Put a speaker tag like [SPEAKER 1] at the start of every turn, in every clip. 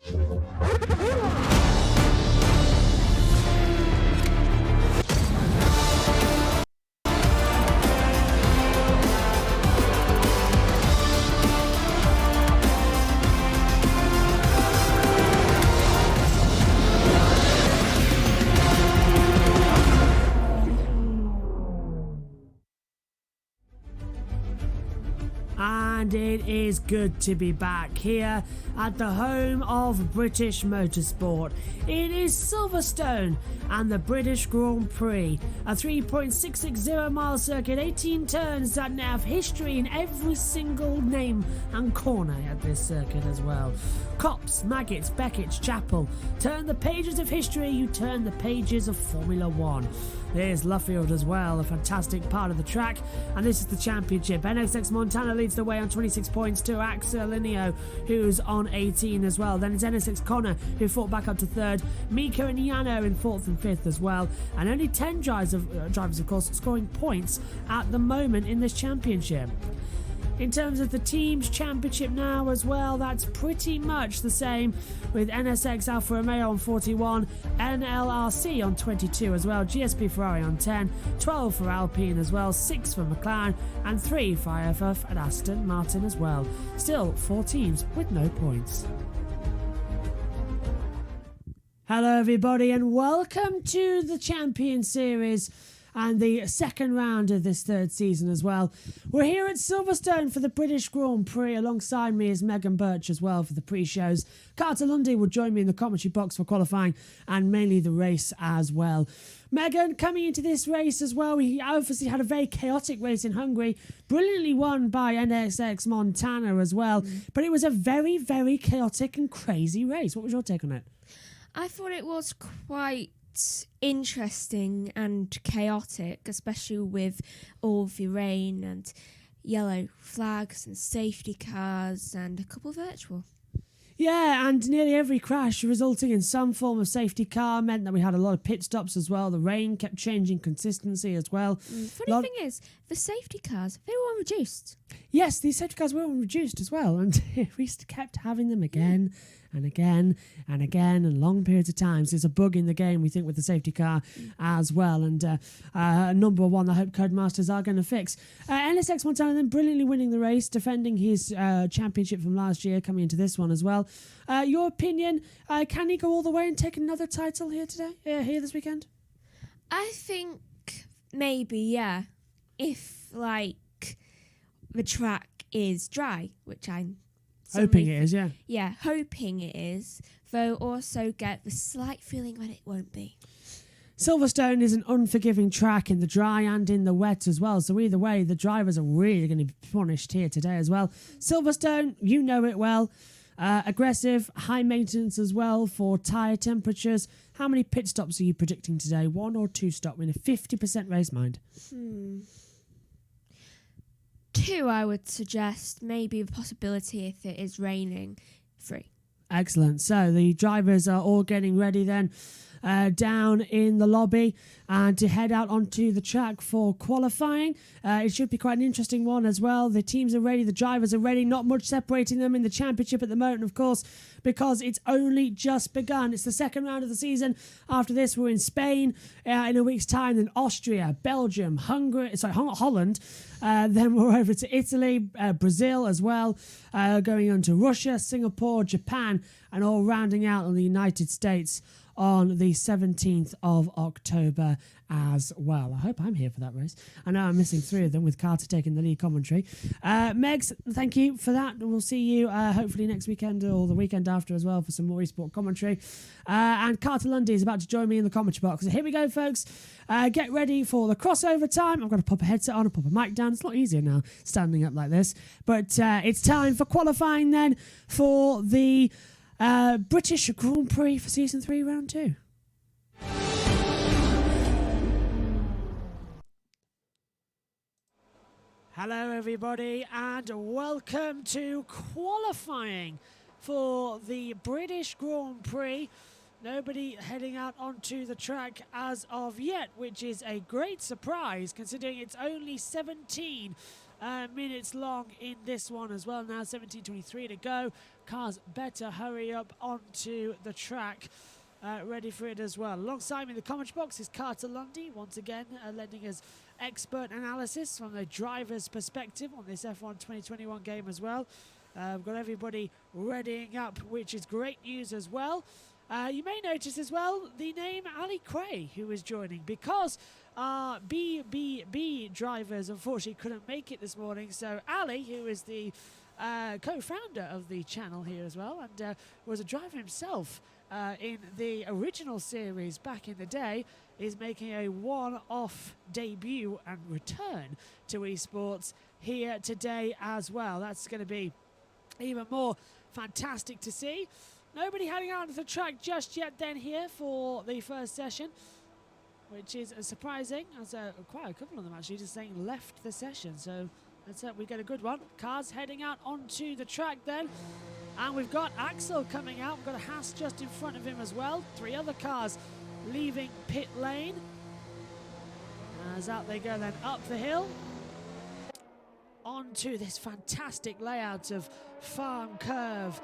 [SPEAKER 1] And it is good to be back here at the home of British motorsport. It is Silverstone and the British Grand Prix, a 3.660 mile circuit, 18 turns that have history in every single name and corner at this circuit as well. Copse, Maggots, Beckett's, Chapel. Turn the pages of history, you turn the pages of Formula One. There's Luffield as well, a fantastic part of the track, and this is the championship. NSX Montana leads the way on 26 points to Axelinio, who's on 18 as well. Then it's NSX Connor, who fought back up to third. Mika and Yano in fourth and fifth as well, and only 10 drivers, of course, scoring points at the moment in this championship. In terms of the team's championship now as well, that's pretty much the same, with NSX Alfa Romeo on 41, NLRC on 22 as well, GSP Ferrari on 10, 12 for Alpine as well, 6 for McLaren, and 3 for IFF and Aston Martin as well. Still 4 teams with no points. Hello everybody and welcome to the Champion Series and the second round of this third season as well. We're here at Silverstone for the British Grand Prix. Alongside me is Megan Birch as well for the pre-shows. Carter Lundy will join me in the commentary box for qualifying and mainly the race as well. Megan, coming into this race as well, we obviously had a very chaotic race in Hungary, brilliantly won by NSX Montana as well, but it was a very, very chaotic and crazy race. What was your take on it?
[SPEAKER 2] I thought it was quite interesting and chaotic, especially with all the rain and yellow flags and safety cars and a couple virtual.
[SPEAKER 1] Yeah, and nearly every crash resulting in some form of safety car meant that we had a lot of pit stops as well. The rain kept changing consistency as well.
[SPEAKER 2] Funny thing is, the safety cars, they were reduced.
[SPEAKER 1] Yes, these safety cars were reduced as well, and we kept having them again and again and again and long periods of times. There's a bug in the game, we think, with the safety car as well, and number one I hope Codemasters are going to fix. NSX Montana then brilliantly winning the race, defending his championship from last year, coming into this one as well. Your opinion, can he go all the way and take another title here today, here this weekend?
[SPEAKER 2] I think maybe, yeah. If, the track is dry, which I'm
[SPEAKER 1] hoping it is, yeah.
[SPEAKER 2] Yeah, hoping it is, though also get the slight feeling that it won't be.
[SPEAKER 1] Silverstone is an unforgiving track in the dry and in the wet as well, so either way, the drivers are really going to be punished here today as well. Silverstone, you know it well. Aggressive, high maintenance as well for tyre temperatures. How many pit stops are you predicting today? 1 or 2 stop in a 50% race mind?
[SPEAKER 2] 2, I would suggest. Maybe a possibility if it is raining. 3.
[SPEAKER 1] Excellent. So the drivers are all getting ready then down in the lobby and to head out onto the track for qualifying. It should be quite an interesting one as well. The teams are ready, the drivers are ready, not much separating them in the championship at the moment, of course, because it's only just begun. It's the second round of the season. After this, we're in Spain in a week's time, then Austria, Belgium, Holland. Then we're over to Italy, Brazil as well, going on to Russia, Singapore, Japan, and all rounding out on the United States on the 17th of October as well. I hope I'm here for that race. I know I'm missing 3 of them with Carter taking the lead commentary. Megs, thank you for that. We'll see you hopefully next weekend or the weekend after as well for some more eSport commentary. And Carter Lundy is about to join me in the commentary box. So here we go, folks. Get ready for the crossover time. I've got to pop a headset on and pop a mic down. It's a lot easier now standing up like this. But it's time for qualifying then for the British Grand Prix for Season 3, Round 2. Hello everybody and welcome to qualifying for the British Grand Prix. Nobody heading out onto the track as of yet, which is a great surprise considering it's only 17 minutes long in this one as well. Now 17:23 to go. Cars better hurry up onto the track. Ready for it as well. Alongside me in the comment box is Carter Lundy, once again lending us expert analysis from the driver's perspective on this F1 2021 game as well. We've got everybody readying up, which is great news as well. You may notice as well the name Ali Quay, who is joining, because our BBB drivers unfortunately couldn't make it this morning. So Ali, who is the co-founder of the channel here as well, and was a driver himself in the original series back in the day, is making a one-off debut and return to esports here today as well. That's going to be even more fantastic to see. Nobody heading out onto the track just yet then here for the first session, which is surprising, as quite a couple of them actually just saying left the session. So let's hope we get a good one. Cars heading out onto the track then. And we've got Axel coming out. We've got a Haas just in front of him as well. 3 other cars leaving pit lane. As out they go then up the hill. Onto this fantastic layout of farm curve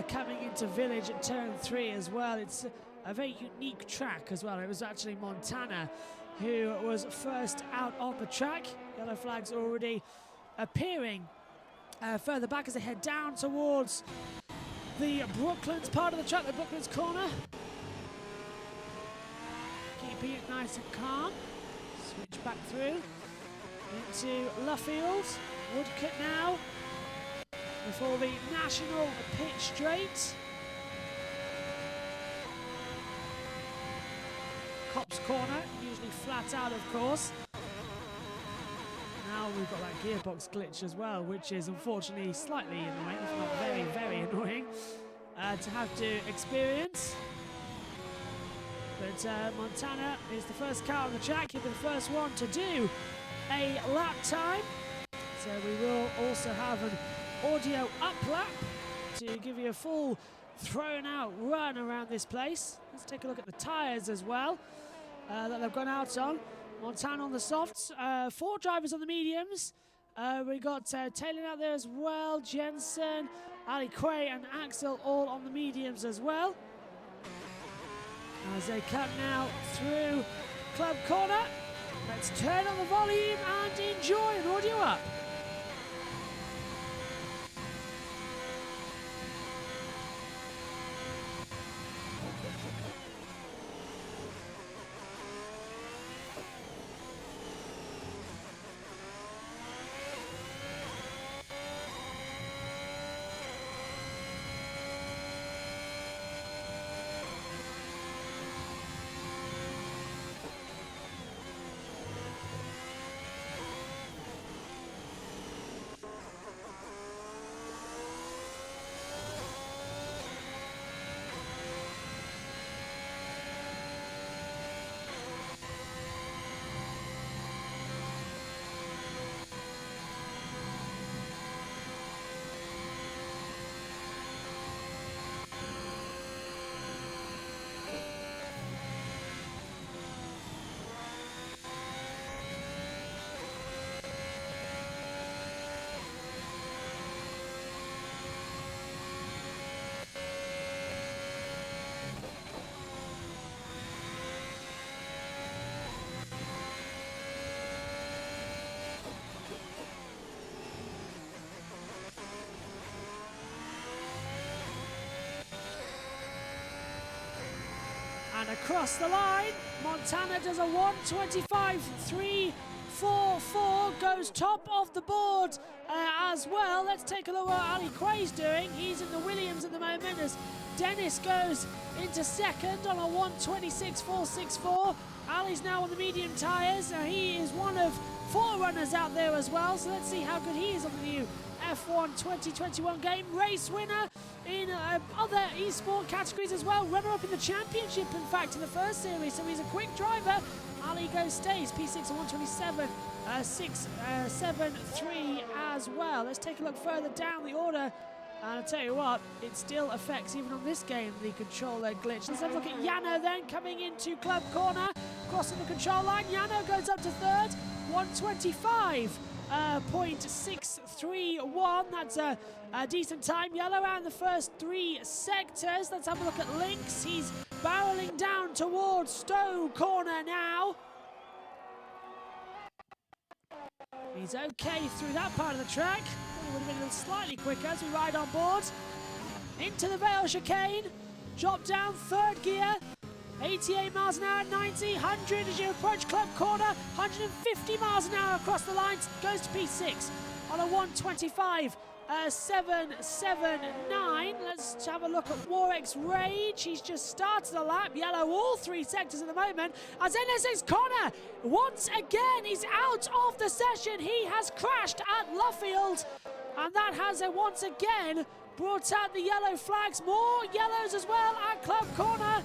[SPEAKER 1] coming into village at turn 3 as well. It's a very unique track as well. It was actually Montana who was first out on the track. Yellow flags already appearing further back as they head down towards the Brooklands part of the track, the Brooklands corner. Keeping it nice and calm. Switch back through into Luffield. Woodcote now before the National Pit Straight. Cops Corner, usually flat out of course. Now we've got that gearbox glitch as well, which is unfortunately slightly annoying, if not very, very annoying to have to experience. But Montana is the first car on the track. He'll be the first one to do a lap time. So we will also have an audio up lap to give you a full thrown out run around this place. Let's take a look at the tyres as well that they've gone out on. Montana on the softs, 4 drivers on the mediums. We got Taylor out there as well, Jensen, Ali Quay and Axel all on the mediums as well. As they come now through Club Corner, let's turn on the volume and enjoy an audio up. And across the line, Montana does a 1:25.344, goes top of the board as well. Let's take a look at what Ali Quay's doing. He's in the Williams at the moment as Dennis goes into second on a 1:26.464. Ali's now on the medium tyres. He is one of 4 runners out there as well, so let's see how good he is on the new F1 2021 game. Race winner in other esport categories as well. Runner-up in the championship, in fact, in the first series, so he's a quick driver. Ali stays P6 at 1:27.673 as well. Let's take a look further down the order. And I'll tell you what, it still affects, even on this game, the controller glitch. Let's have a look at Yano then, coming into Club Corner, crossing the control line. Yano goes up to third, 1:25. 1:06.31. That's a decent time. Yellow out in the first 3 sectors. Let's have a look at Lynx. He's barreling down towards Stowe Corner now. He's okay through that part of the track. Thought he would have been a little slightly quicker as we ride on board. Into the Vale chicane. Drop down, 3rd gear. 88 miles an hour, 90, 100 as you approach Club Corner, 150 miles an hour across the line, goes to P6 on a 1:25.779. Let's have a look at Warwick's Rage. He's just started a lap, yellow all 3 sectors at the moment. As NSX Connor once again is out of the session. He has crashed at Luffield, and that has once again brought out the yellow flags. More yellows as well at Club Corner.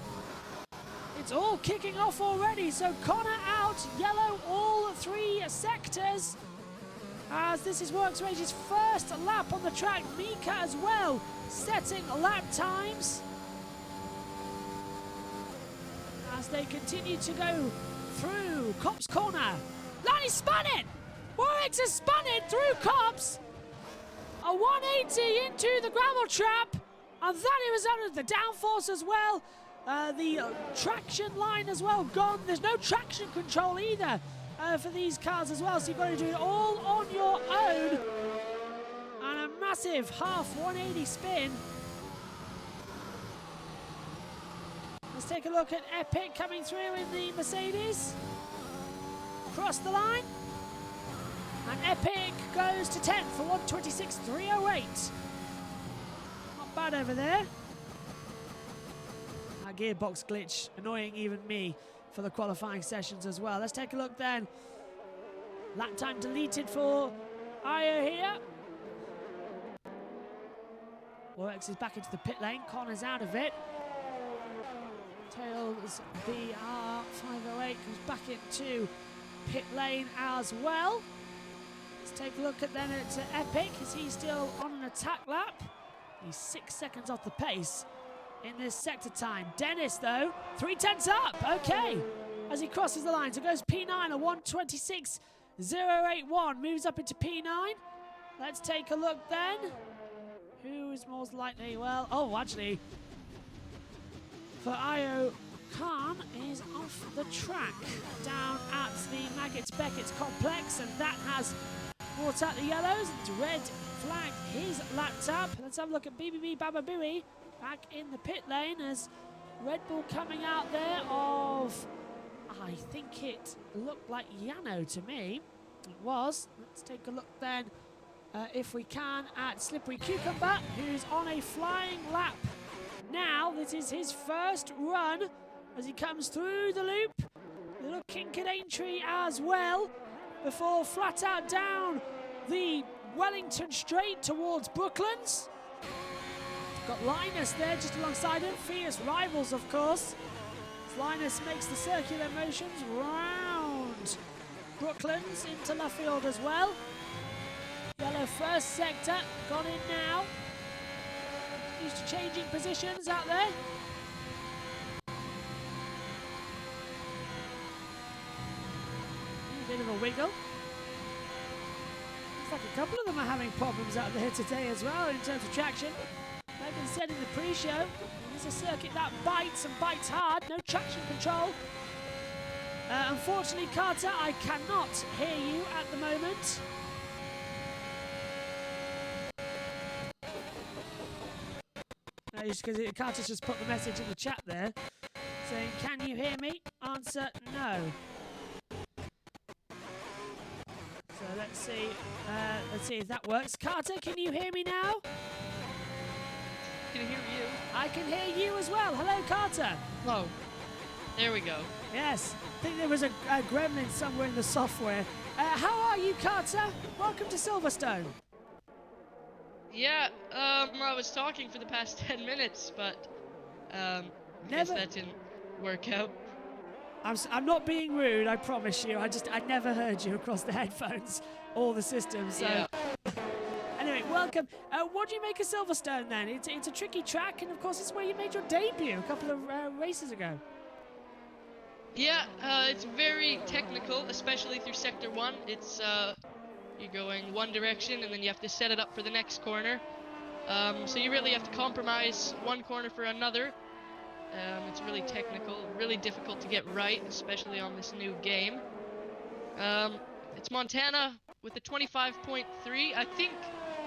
[SPEAKER 1] It's all kicking off already, so Connor out, yellow all 3 sectors. As this is Works Rage's first lap on the track. Mika as well, setting lap times. As they continue to go through Copse Corner. Lanny spun it! Warwick's has spun it through Copse. A 180 into the gravel trap. And that he was under the downforce as well. The traction line as well gone. There's no traction control either for these cars as well, so you've got to do it all on your own. And a massive half 180 spin. Let's take a look at Epic coming through in the Mercedes. Cross the line. And Epic goes to 10th for 1:26.308. Not bad over there. Gearbox glitch annoying even me for the qualifying sessions as well. Let's take a look then. Lap time deleted for Io here. Warwick is back into the pit lane. Connor's out of it. Tails BR508 comes back into pit lane as well. Let's take a look at then at Epic. Is he still on an attack lap? He's 6 seconds off the pace in this sector time. Dennis, though, 3/10 up. Okay. As he crosses the line. So goes P9, a 1:26.081. Moves up into P9. Let's take a look then. Who is most likely? Well, actually, for Io Khan is off the track down at the Maggots Beckett's complex, and that has brought out the yellows. It's red flag his laptop. Let's have a look at BBB Baba Booey back in the pit lane as Red Bull coming out there of, I think it looked like Yano to me. It was. Let's take a look then, if we can, at Slippery Cucumber, who's on a flying lap now. This is his first run as he comes through the loop. Little kink at Aintree as well before flat out down the Wellington Straight towards Brooklands. Got Linus there just alongside him. Fierce rivals, of course. As Linus makes the circular motions round Brooklands into Luffield as well. Yellow first sector, gone in now. Used to changing positions out there. A bit of a wiggle. Looks like a couple of them are having problems out there today as well in terms of traction. Like I said in the pre-show, it's a circuit that bites and bites hard, no traction control. Unfortunately, Carter, I cannot hear you at the moment. Just because Carter's just put the message in the chat there, saying, "Can you hear me?" Answer, no. So let's see if that works. Carter, can you hear me now?
[SPEAKER 3] I can hear you.
[SPEAKER 1] I can hear you as well. Hello, Carter.
[SPEAKER 3] Oh, there we go.
[SPEAKER 1] Yes, I think there was a gremlin somewhere in the software. How are you, Carter? Welcome to Silverstone.
[SPEAKER 3] Yeah, I was talking for the past 10 minutes, but I guess that didn't work out.
[SPEAKER 1] I'm not being rude, I promise you. I never heard you across the headphones or the system. So
[SPEAKER 3] Yeah.
[SPEAKER 1] Anyway, welcome. What do you make of Silverstone then? It's a tricky track, and of course it's where you made your debut a couple of races ago.
[SPEAKER 3] Yeah, it's very technical, especially through Sector 1. It's You're going one direction, and then you have to set it up for the next corner. So you really have to compromise one corner for another. It's really technical, really difficult to get right, especially on this new game. It's Montana with the 25.3. I think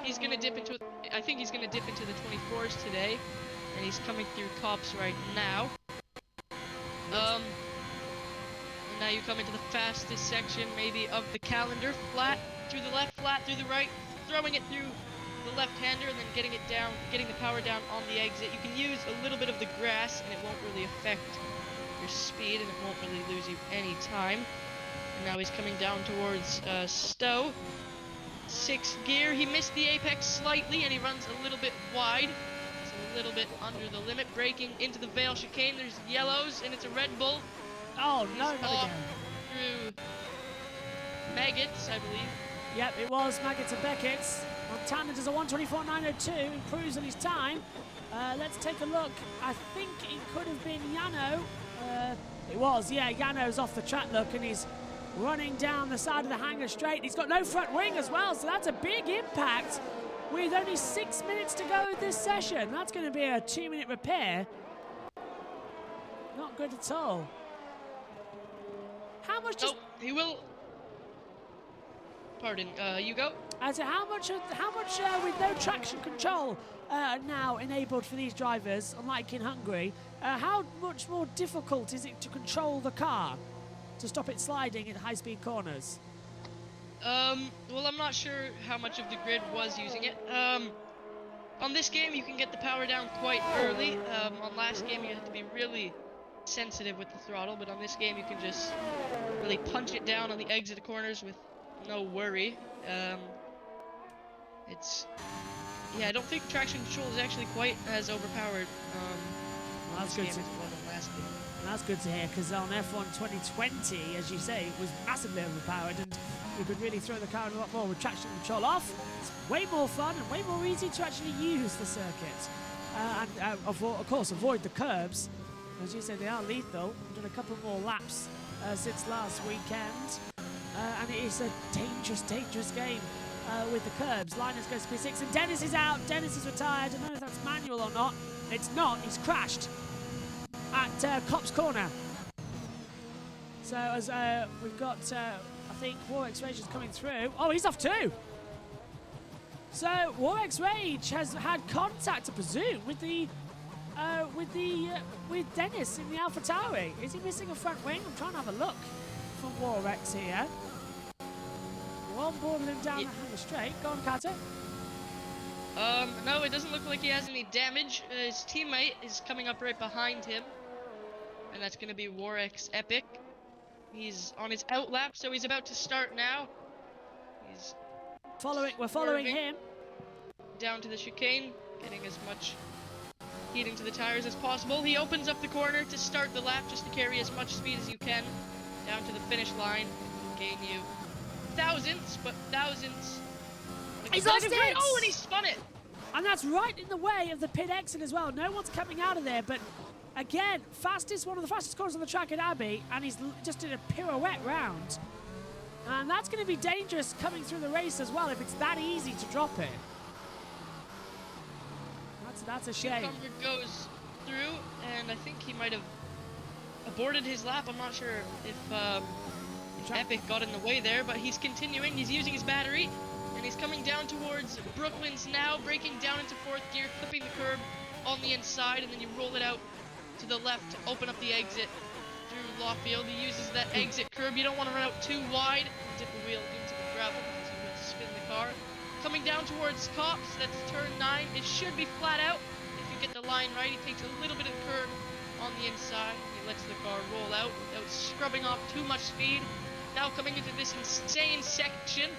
[SPEAKER 3] he's gonna dip into the 24s today, and he's coming through Cops right now. And now you come into the fastest section maybe of the calendar. Flat through the left, flat through the right, throwing it through the left-hander, and then getting it down, getting the power down on the exit. You can use a little bit of the grass, and it won't really affect your speed, and it won't really lose you any time. And now he's coming down towards Stowe. 6th gear. He missed the apex slightly, and he runs a little bit wide. It's a little bit under the limit. Braking into the Vale chicane. There's yellows, and it's a Red Bull.
[SPEAKER 1] Oh, no,
[SPEAKER 3] He's
[SPEAKER 1] not
[SPEAKER 3] off
[SPEAKER 1] again.
[SPEAKER 3] through Maggots, I believe.
[SPEAKER 1] Yep, it was Maggots and Beckett's. Montana does a 1:24.902, improves on his time. Let's take a look. I think it could have been Yano. It was, yeah, Yano's off the track, look, and he's running down the side of the hangar straight. He's got no front wing as well, so that's a big impact. With only 6 minutes to go in this session, that's going to be a 2-minute repair. Not good at all. How much does...
[SPEAKER 3] Oh, he will... Pardon, you go?
[SPEAKER 1] As to how much with no traction control now enabled for these drivers, unlike in Hungary, how much more difficult is it to control the car to stop it sliding in high-speed corners?
[SPEAKER 3] Well, I'm not sure how much of the grid was using it. On this game, you can get the power down quite early. On last game, you had to be really sensitive with the throttle, but on this game, you can just really punch it down on the exit corners with no worry. Yeah, I don't think traction control is actually quite as overpowered.
[SPEAKER 1] Well, that's good. That's good to hear, because on F1 2020, as you say, it was massively overpowered, and you could really throw the car in a lot more with traction control off. It's way more fun and way more easy to actually use the circuit, and of course avoid the curbs. As you say, they are lethal. We've done a couple more laps since last weekend. And it is a dangerous, dangerous game with the curbs. Linus goes to P6, and Dennis is out. Dennis is retired. I don't know if that's manual or not. It's not. He's crashed at Cop's Corner. So as we've got, I think, Warwick's Rage is coming through. Oh, he's off too. So Warwick's Rage has had contact, I presume, with Dennis in the AlphaTauri. Is he missing a front wing? I'm trying to have a look from Warwick's here. One boarding him down the hangar straight. Go on, Carter.
[SPEAKER 3] No, it doesn't look like he has any damage. His teammate is coming up right behind him, and that's going to be Warwick's Epic. He's on his out lap, so he's about to start now. He's
[SPEAKER 1] we're following him
[SPEAKER 3] down to the chicane, getting as much heat into the tires as possible. He opens up the corner to start the lap, just to carry as much speed as you can down to the finish line. Gain you thousandths.
[SPEAKER 1] He's lost it!
[SPEAKER 3] Oh, and he spun it!
[SPEAKER 1] And that's right in the way of the pit exit as well. No one's coming out of there, but again, one of the fastest corners on the track at Abbey, and he's just did a pirouette round. And that's going to be dangerous coming through the race as well if it's that easy to drop it. That's a shame.
[SPEAKER 3] Newcomer goes through, and I think he might have aborted his lap. I'm not sure if Epic got in the way there, but he's continuing. He's using his battery, and he's coming down towards Brooklands now, braking down into 4th gear, clipping the curb on the inside, and then you roll it out to the left to open up the exit through Lawfield. He uses that exit curb. You don't want to run out too wide and dip the wheel into the gravel because you will spin the car. Coming down towards Cops, that's turn 9. It should be flat out if you get the line right. He takes a little bit of the curb on the inside. He lets the car roll out without scrubbing off too much speed. Now coming into this insane section,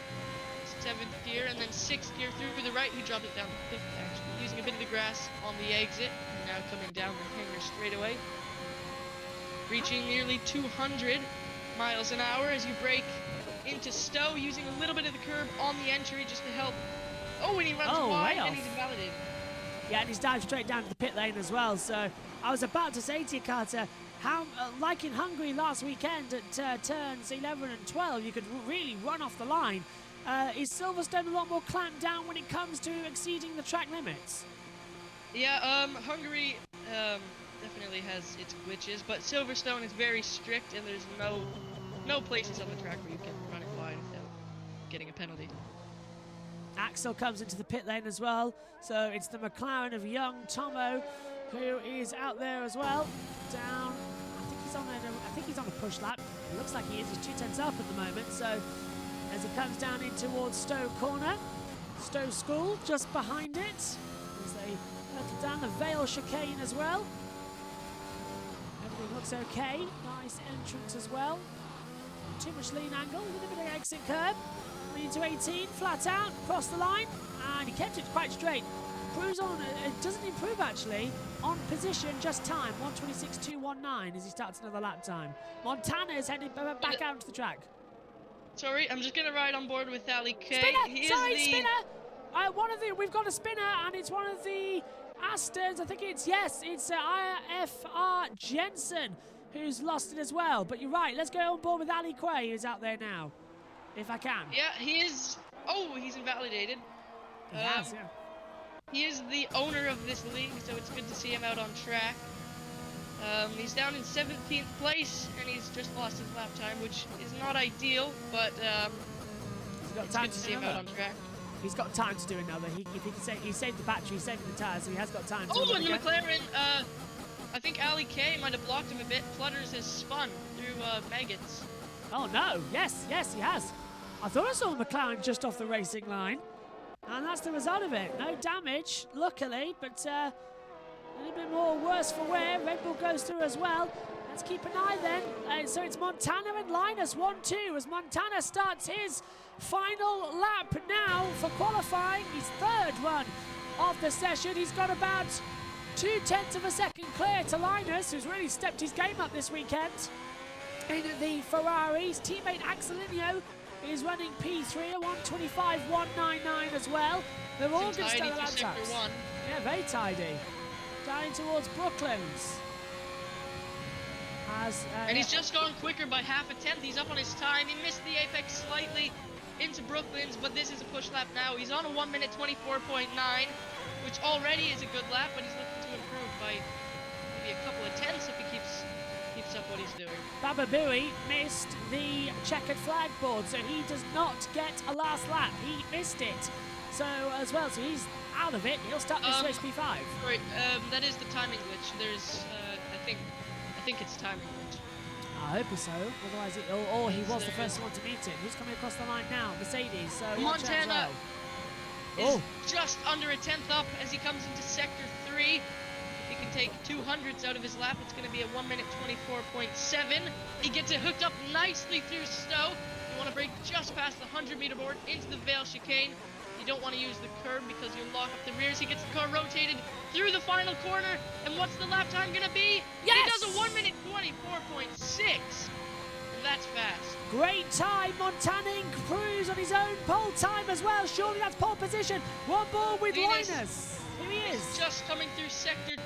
[SPEAKER 3] 7th gear, and then 6th gear through the right. He dropped it down to 5th, actually, using a bit of the grass on the exit. And now coming down the hangar straightaway, reaching nearly 200 miles an hour as you brake into Stowe, using a little bit of the curb on the entry just to help. Oh, and he runs wide, and he's invalidated.
[SPEAKER 1] Yeah, and he's dived straight down to the pit lane as well. So I was about to say to you, Carter, how, like in Hungary last weekend at turns 11 and 12, you could really run off the line Is Silverstone a lot more clamped down when it comes to exceeding the track limits?
[SPEAKER 3] Yeah, Hungary definitely has its glitches, but Silverstone is very strict, and there's no places on the track where you can run it wide without getting a penalty.
[SPEAKER 1] Axel comes into the pit lane as well, so it's the McLaren of young Tomo who is out there as well. Down, I think he's on a push lap. It looks like he is. He's 2/10 up at the moment. So as he comes down in towards Stowe Corner, Stowe School just behind it. As they hurtle down the Vale chicane as well. Everything looks okay. Nice entrance as well. Not too much lean angle. A little bit of exit curb. Into 18, flat out, across the line, and he kept it quite straight. Proves on, it doesn't improve actually, on position, just time, 1:26.219 as he starts another lap time. Montana is heading back out into the track.
[SPEAKER 3] Sorry, I'm just gonna ride on board with Ali K.
[SPEAKER 1] Spinner! Spinner! We've got a spinner, and it's one of the Astons. I think it's IFR Jensen who's lost it as well. But you're right, let's go on board with Ali Quay, who's out there now. If I can.
[SPEAKER 3] Yeah, he is. Oh, he's invalidated.
[SPEAKER 1] He has, yeah.
[SPEAKER 3] He is the owner of this league, so it's good to see him out on track. He's down in 17th place, and he's just lost his lap time, which is not ideal, but
[SPEAKER 1] he's got
[SPEAKER 3] it's
[SPEAKER 1] time
[SPEAKER 3] good to see him out on track.
[SPEAKER 1] He's got time to do another. If he can say he saved the battery, he saved the tyres, so he has got time to.
[SPEAKER 3] Oh, and the McLaren. I think Ali K might have blocked him a bit. Flutters has spun through maggots.
[SPEAKER 1] Oh no! Yes, he has. I thought I saw McLaren just off the racing line, and that's the result of it. No damage, luckily, but a little bit more worse for wear. Red Bull goes through as well. Let's keep an eye then. So it's Montana and Linus 1-2 as Montana starts his final lap now for qualifying. His third run of the session. He's got about 0.2 of a second clear to Linus, who's really stepped his game up this weekend. In the Ferraris, teammate Axel Inio is running P3 at 1:25.199 as well. They're all going to start lap times. Yeah, very tidy. Down towards Brooklands.
[SPEAKER 3] And he's just gone quicker by half a tenth. He's up on his time. He missed the apex slightly into Brooklands, but this is a push lap now. He's on a 1:24.9, which already is a good lap, but he's looking to improve by maybe a couple of tenths if he keeps up what he's doing.
[SPEAKER 1] Baba Booey missed the checkered flag board, so he does not get a last lap. He missed it. So as well, so he's out of it. He'll start this race P5.
[SPEAKER 3] Right, that is the timing glitch. There's, I think it's timing glitch.
[SPEAKER 1] I hope so. Otherwise, he was the first one to meet it. Who's coming across the line now? Mercedes. So
[SPEAKER 3] Montana is just under a tenth up as he comes into sector 3. He can take 200ths out of his lap. It's going to be a 1:24.7. He gets it hooked up nicely through Stowe. You want to break just past the 100-meter board into the Vale chicane. You don't want to use the curb because you'll lock up the rears. He gets the car rotated through the final corner. And what's the lap time going to be?
[SPEAKER 1] Yes!
[SPEAKER 3] He does a 1:24.6. That's fast.
[SPEAKER 1] Great time. Montana improves on his own pole time as well. Surely that's pole position. One ball with Linus. Here he is.
[SPEAKER 3] He's just coming through sector 2.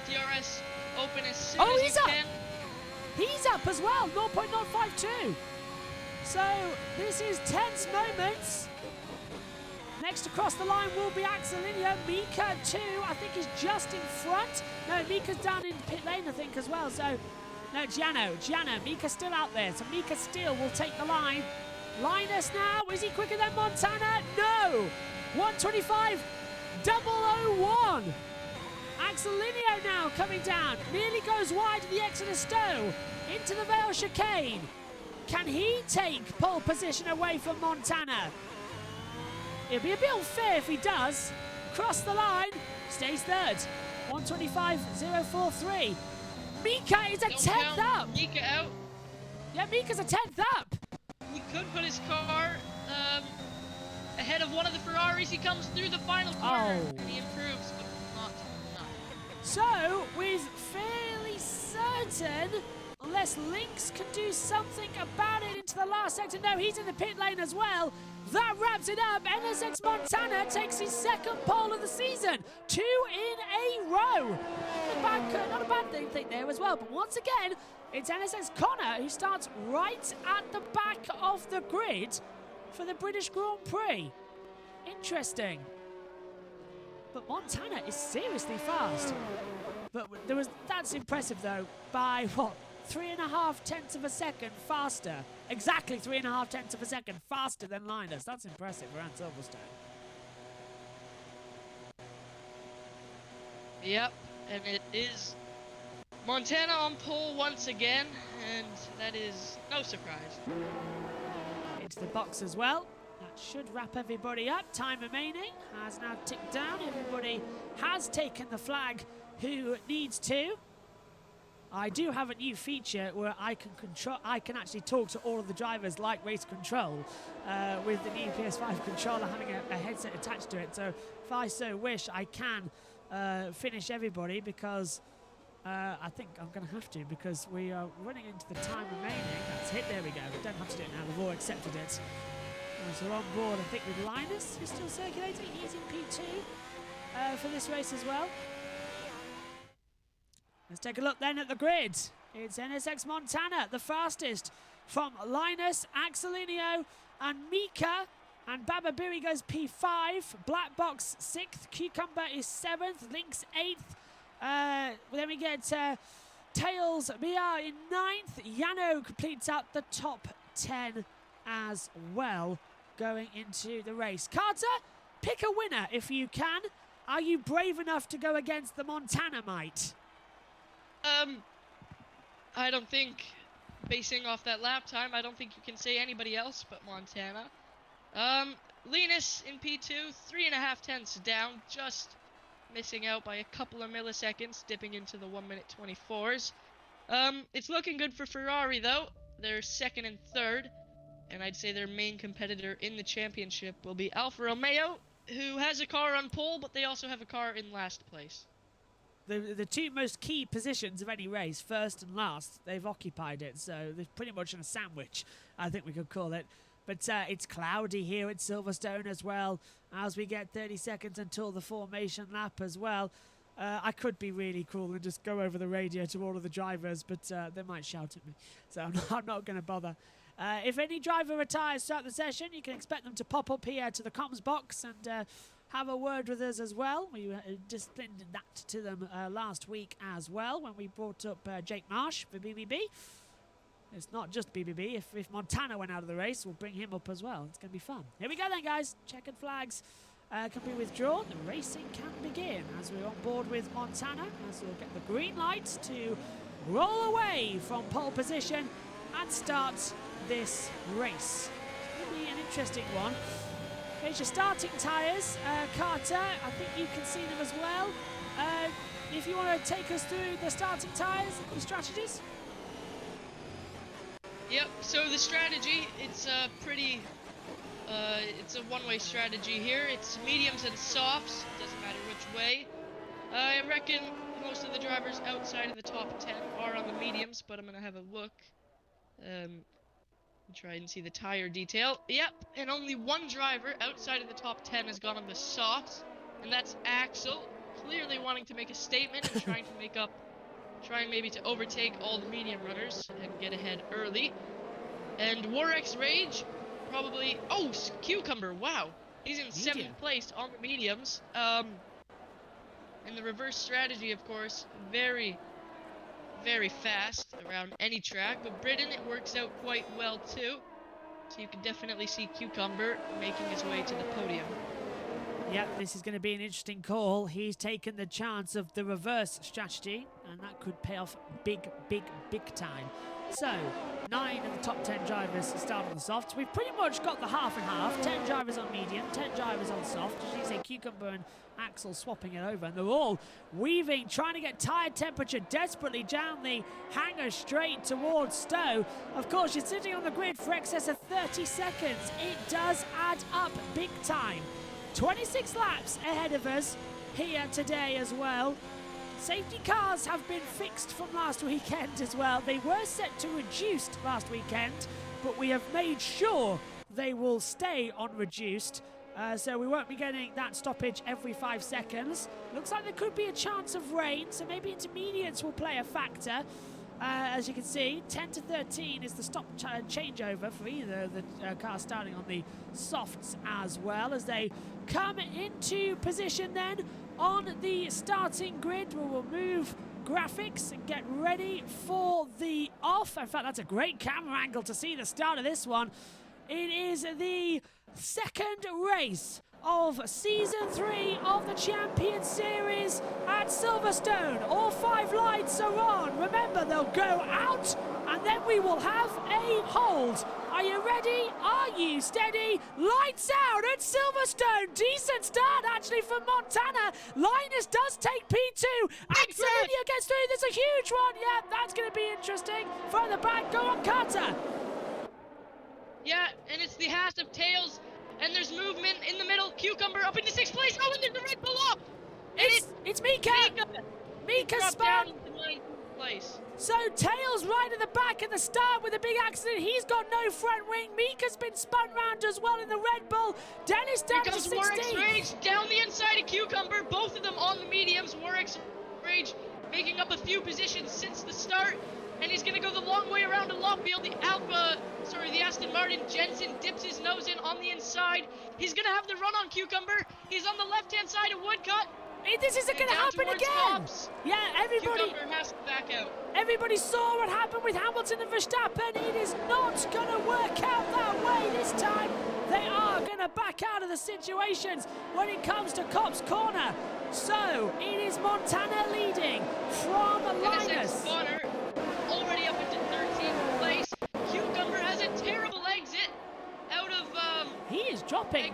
[SPEAKER 3] DRS open as soon as
[SPEAKER 1] he's
[SPEAKER 3] you
[SPEAKER 1] up.
[SPEAKER 3] can.
[SPEAKER 1] He's up as well. 0.052. So this is tense moments. Next across the line will be Axel Inio. Mika 2, I think, is just in front. No, Mika's down in pit lane, I think, as well. So, no, Gianno. Mika's still out there. So Mika still will take the line. Linus now. Is he quicker than Montana? No. 1:25.001. Axel Inio now coming down. Nearly goes wide of the exit of Stowe. Into the Vale chicane. Can he take pole position away from Montana? It'll be a bit unfair if he does. Cross the line, stays third. 1:25.043. Mika is a 10th up.
[SPEAKER 3] Mika out.
[SPEAKER 1] Yeah, Mika's a 10th up.
[SPEAKER 3] He could put his car ahead of one of the Ferraris. He comes through the final corner and he improves, but not enough.
[SPEAKER 1] So, with fairly certain, unless Lynx can do something about it into the last sector. No, he's in the pit lane as well. That wraps it up. NSX Montana takes his second pole of the season. 2 in a row. Not a bad thing there as well. But once again, it's NSX Connor who starts right at the back of the grid. for the British Grand Prix. Interesting. But Montana is seriously fast. But that's impressive though, by what? 3.5 tenths of a second faster. Exactly 3.5 tenths of a second faster than Linus. That's impressive around Silverstone.
[SPEAKER 3] Yep, and it is Montana on pole once again, and that is no surprise.
[SPEAKER 1] Into the box as well. That should wrap everybody up. Time remaining has now ticked down. Everybody has taken the flag who needs to. I do have a new feature where I can actually talk to all of the drivers like race control with the new PS5 controller having a headset attached to it. So if I so wish, I can finish everybody, because I think I'm going to have to, because we are running into the time remaining. That's it. There we go. We don't have to do it now. We've all accepted it. So we're on board, I think, with Linus, who's still circulating. He's in P2 for this race as well. Let's take a look then at the grid. It's NSX Montana, the fastest, from Linus, Axelinio and Mika. And Baba Booey goes P5, Black Box 6th, Cucumber is 7th, Lynx 8th. Then we get Tails Mia in 9th. Yano completes out the top 10 as well going into the race. Carter, pick a winner if you can. Are you brave enough to go against the Montana mate?
[SPEAKER 3] I don't think, basing off that lap time, I don't think you can say anybody else but Montana. Linus in P2, 3.5 tenths down, just missing out by a couple of milliseconds, dipping into the 1:24s. It's looking good for Ferrari though. They're 2nd and 3rd, and I'd say their main competitor in the championship will be Alfa Romeo, who has a car on pole, but they also have a car in last place.
[SPEAKER 1] The two most key positions of any race, first and last, they've occupied it, so they're pretty much in a sandwich, I think we could call it. But it's cloudy here at Silverstone as well, as we get 30 seconds until the formation lap as well. I could be really cruel and just go over the radio to all of the drivers, but they might shout at me, so I'm not going to bother. If any driver retires throughout the session, you can expect them to pop up here to the comms box and have a word with us as well. We disciplined that to them last week as well when we brought up Jake Marsh for BBB. It's not just BBB. If Montana went out of the race, we'll bring him up as well. It's going to be fun. Here we go then, guys. Checkered flags can be withdrawn. The racing can begin as we're on board with Montana, as we'll get the green light to roll away from pole position and start this race. It's going to be an interesting one. Here's your starting tyres. Carter, I think you can see them as well. If you want to take us through the starting tyres, the strategies.
[SPEAKER 3] Yep, so the strategy, it's a one-way strategy here. It's mediums and softs, it doesn't matter which way. I reckon most of the drivers outside of the top 10 are on the mediums, but I'm going to have a look. Try and see the tire detail. Yep, and only one driver outside of the top 10 has gone on the softs, and that's Axel, clearly wanting to make a statement and trying maybe to overtake all the medium runners and get ahead early. And Warx Rage, probably... Oh, Cucumber, wow. He's in 7th place on the mediums. And the reverse strategy, of course, very, very fast around any track. But Britain, it works out quite well, too. So you can definitely see Cucumber making his way to the podium.
[SPEAKER 1] Yep, this is going to be an interesting call. He's taken the chance of the reverse strategy, and that could pay off big, big, big time. So, 9 of the top 10 drivers start on the softs. We've pretty much got the half and half. 10 drivers on medium, 10 drivers on soft. As you say, Cucumber and Axel swapping it over, and they're all weaving, trying to get tyre temperature desperately down the hangar straight towards Stowe. Of course, you're sitting on the grid for excess of 30 seconds. It does add up big time. 26 laps ahead of us here today as well. Safety cars have been fixed from last weekend as well. They were set to reduced last weekend, but we have made sure they will stay on reduced. So we won't be getting that stoppage every 5 seconds. Looks like there could be a chance of rain, so maybe intermediates will play a factor. As you can see, 10 to 13 is the stop changeover for either of the cars starting on the softs as well, as they come into position then on the starting grid. We will move graphics and get ready for the off. In fact, that's a great camera angle to see the start of this one. It is the second race of Season 3 of the Champion Series at Silverstone. All 5 lights are on. Remember, they'll go out and then we will have a hold. Are you ready? Are you steady? Lights out at Silverstone. Decent start actually for Montana. Linus does take P2. Axelinia gets through. There's a huge one. Yeah, that's going to be interesting. Further back, go on, Carter.
[SPEAKER 3] Yeah, and it's the Haas of Tails. And there's movement in the middle. Cucumber up into 6th place. Oh, and there's the Red Bull up.
[SPEAKER 1] It's Mika. Mika spun.
[SPEAKER 3] Down into 9th place.
[SPEAKER 1] So Tails right at the back at the start with a big accident. He's got no front wing. Mika's been spun round as well in the Red Bull. Dennis down to 16.
[SPEAKER 3] Warwick's Rage down the inside of Cucumber. Both of them on the mediums. Warwick's Rage making up a few positions since the start. And he's going to go the long way around to Lockfield. The Aston Martin Jensen dips his nose in on the inside. He's going to have the run on Cucumber. He's on the left-hand side of Woodcut.
[SPEAKER 1] Hey, this isn't going to happen again.
[SPEAKER 3] Tops.
[SPEAKER 1] Yeah, everybody.
[SPEAKER 3] Cucumber has to back out.
[SPEAKER 1] Everybody saw what happened with Hamilton and Verstappen. It is not going to work out that way this time. They are going to back out of the situations when it comes to Copse Corner. So it is Montana leading from Linus.
[SPEAKER 3] Connor already up into 13th place. Cucumber has a terrible exit out of
[SPEAKER 1] he is dropping.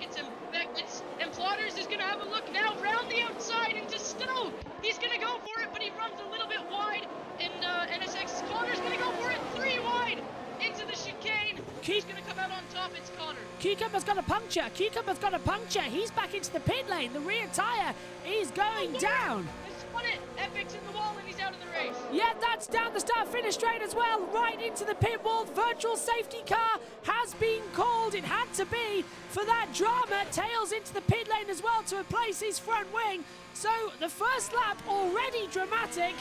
[SPEAKER 3] Beckett's, and Plotters is going to have a look now round the outside into Stowe. He's going to go for it, but he runs a little bit wide. And NSX Connor's going to go for it 3 wide into the chicane. He's going to come out on top. It's Connor.
[SPEAKER 1] Cucumber's got a puncture. Cucumber's got a puncture. He's back into the pit lane. The rear tyre is going down.
[SPEAKER 3] Spun it. Epic's in the wall and he's out of the race.
[SPEAKER 1] Yeah, that's down the start-finish straight as well, right into the pit wall. Virtual safety car has been called. It had to be for that drama. Tails into the pit lane as well to replace his front wing. So the first lap already dramatic.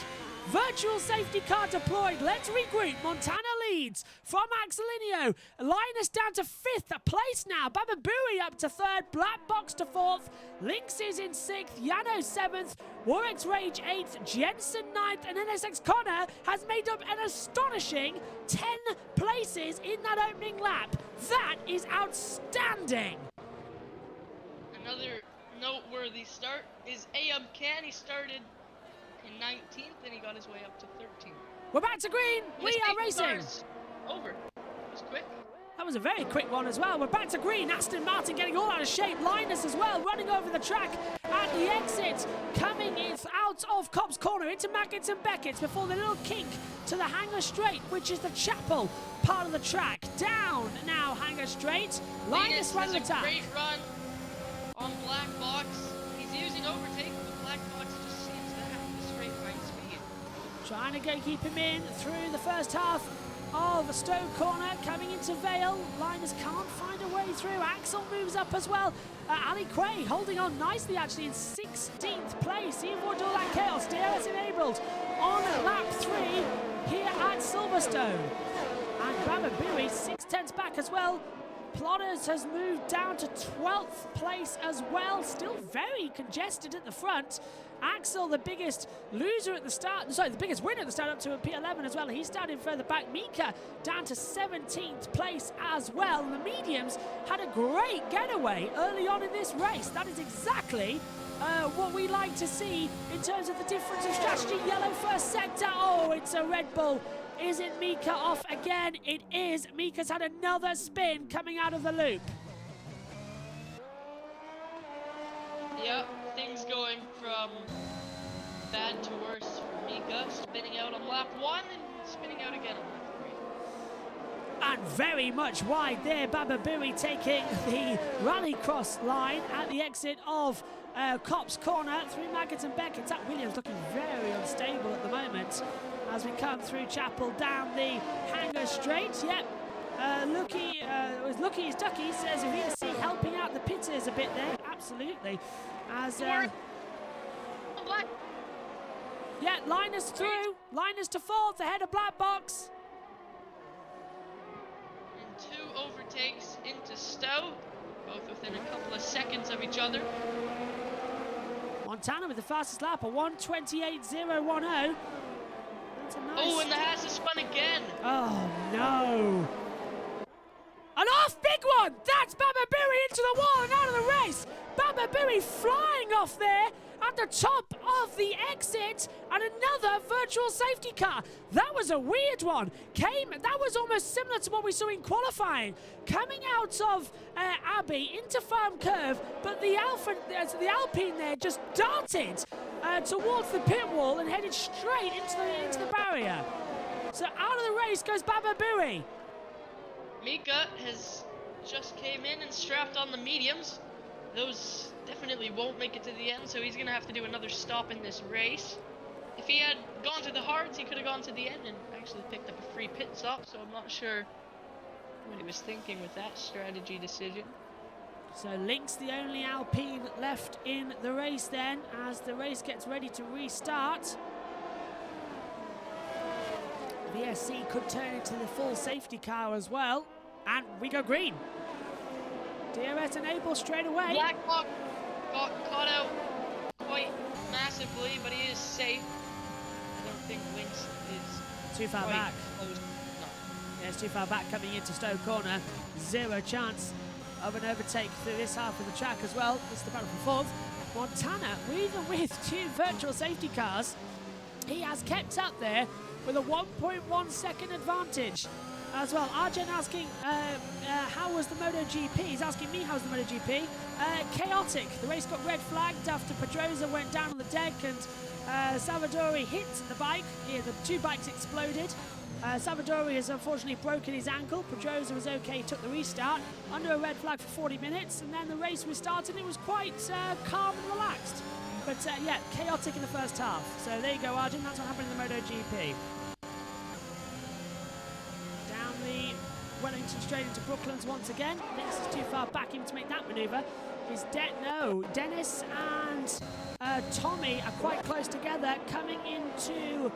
[SPEAKER 1] Virtual safety car deployed. Let's regroup. Montana leads from Axelinio. Linus down to 5th place now. Baba Booey up to 3rd. Black Box to 4th. Lynx is in 6th. Yano 7th. Warwick's Rage 8th. Jensen 9th. And NSX Connor has made up an astonishing 10 places in that opening lap. That is outstanding.
[SPEAKER 3] Another noteworthy start is Ayub Can. He started in 19th and he got his way up to 13th.
[SPEAKER 1] We're back to green. We are racing.
[SPEAKER 3] Over. It was quick.
[SPEAKER 1] That was a very quick one as well. We're back to green. Aston Martin getting all out of shape. Linus as well running over the track at the exit. Coming out of Copse Corner into Mackett's and Beckett's before the little kink to the Hangar Straight, which is the chapel part of the track. Down now Hangar Straight. Linus running the top.
[SPEAKER 3] Great run on Black Box. He's using overtake, but Black Box just seems to have the straight right speed.
[SPEAKER 1] Trying to go keep him in through the first half of Stowe Corner, coming into Vale. Linus can't find a way through. Axel moves up as well. Ali Quay holding on nicely actually in 16th place. Even more all that chaos. DRS enabled on lap 3 here at Silverstone. And Baba Booey 6/10 back as well. Plotters has moved down to 12th place as well. Still very congested at the front. Axel, the biggest loser at the start, the biggest winner at the start, up to a P11 as well. He's starting further back. Mika down to 17th place as well. And the mediums had a great getaway early on in this race. That is exactly what we like to see in terms of the difference of strategy. Yellow first sector. Oh, it's a Red Bull. Is it Mika off again? It is. Mika's had another spin coming out of the loop.
[SPEAKER 3] Yep, things going from bad to worse for Mika. Spinning out on lap 1 and spinning out again on lap 3.
[SPEAKER 1] And very much wide there. Baba Booey taking the rallycross line at the exit of Copse Corner through Maggott and Beckett. That Williams looking very unstable at the moment as we come through Chapel down the Hangar Straight. Yep, Lucky is Ducky, says VSC helping out the pitters a bit there. Absolutely. As
[SPEAKER 3] Black.
[SPEAKER 1] yeah, Linus through. Linus to fourth, ahead of Black Box.
[SPEAKER 3] And 2 overtakes into Stowe, both within a couple of seconds of each other.
[SPEAKER 1] Montana with the fastest lap, a 1:28.010. That's a nice...
[SPEAKER 3] Oh, and the Haas has spun again.
[SPEAKER 1] Oh, no. An off, big one! That's Baba Booey into the wall and out of the race! Baba Booey flying off there at the top of the exit, and another virtual safety car. That was a weird one. That was almost similar to what we saw in qualifying. Coming out of Abbey into Farm Curve, but the Alpine there just darted towards the pit wall and headed straight into the barrier. So out of the race goes Baba Booey.
[SPEAKER 3] Mika has just came in and strapped on the mediums. Those definitely won't make it to the end, so he's going to have to do another stop in this race. If he had gone to the hards, he could have gone to the end and actually picked up a free pit stop, so I'm not sure what he was thinking with that strategy decision.
[SPEAKER 1] So Link's the only Alpine left in the race then, as the race gets ready to restart. VSC could turn into the full safety car as well, and we go green. DRS enabled straight away.
[SPEAKER 3] Blackhawk got caught out quite massively, but he is safe. I don't think Lynx is
[SPEAKER 1] too far
[SPEAKER 3] quite
[SPEAKER 1] back.
[SPEAKER 3] close. No.
[SPEAKER 1] Yeah, it's too far back coming into Stowe Corner. Zero chance of an overtake through this half of the track as well. This is the battle for fourth. Montana, even with 2 virtual safety cars, he has kept up there with a 1.1 second advantage as well. Arjen asking how was the MotoGP? He's asking me how's the MotoGP. Chaotic. The race got red flagged after Pedrosa went down on the deck and Salvadori hit the bike. Yeah, the 2 bikes exploded. Salvadori has unfortunately broken his ankle. Pedrosa was okay, took the restart under a red flag for 40 minutes, and then the race restarted. It was quite calm and relaxed. But yeah, chaotic in the first half. So there you go, Arjun. That's what happened in the MotoGP. Down the Wellington straight into Brooklands once again. Dennis is too far back in to make that manoeuvre. Dennis and Tommy are quite close together coming into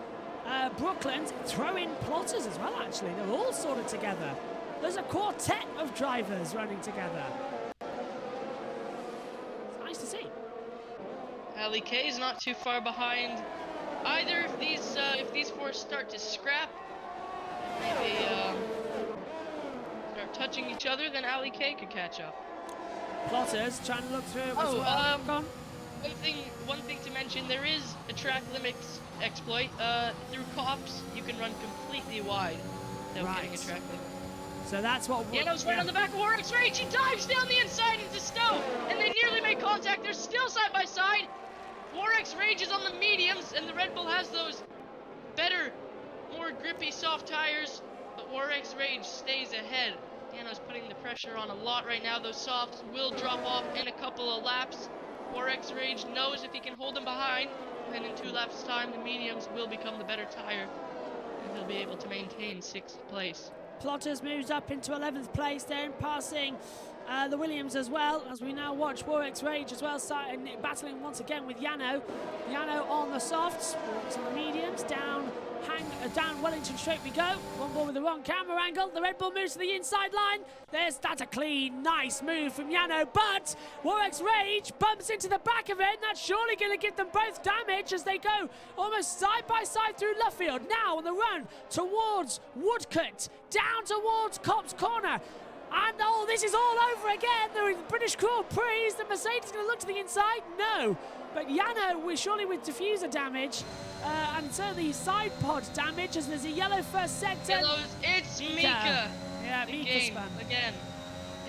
[SPEAKER 1] Brooklands. Throw in Plotters as well, actually. They're all sort of together. There's a quartet of drivers running together. It's nice to see.
[SPEAKER 3] Ali K is not too far behind either. If these 4 start to scrap, maybe start touching each other, then Ali K could catch up.
[SPEAKER 1] Plotters trying to look through as well.
[SPEAKER 3] One thing to mention, there is a track limits exploit. Through cops, you can run completely wide without getting a track limit.
[SPEAKER 1] So that's what...
[SPEAKER 3] Yano's right on the back of Warwick's Rage. He dives down the inside into Stowe, and they nearly make contact. They're still side by side. Warwick's Rage is on the mediums, and the Red Bull has those better, more grippy, soft tires, but Warwick's Rage stays ahead. Yano's putting the pressure on a lot right now. Those softs will drop off in a couple of laps. Warwick's Rage knows if he can hold them behind, then in 2 laps' time, the mediums will become the better tire, and he'll be able to maintain 6th place.
[SPEAKER 1] Plotters moves up into 11th place then, passing the Williams as well, as we now watch Warwick's Rage as well, battling once again with Yano. Yano on the softs, Warwick's on the mediums, down Wellington straight we go. One ball with the wrong camera angle. The Red Bull moves to the inside line. That's a clean, nice move from Yano, but Warwick's Rage bumps into the back of it, and that's surely going to give them both damage as they go almost side by side through Luffield. Now on the run towards Woodcote, down towards Cops Corner. And oh, this is all over again. The British Grand Prix. Is the Mercedes going to look to the inside? No. But Yano, surely with diffuser damage, and certainly side pod damage, as there's a yellow first sector.
[SPEAKER 3] Yellows, it's Mika.
[SPEAKER 1] Yeah, Mika spun.
[SPEAKER 3] Again.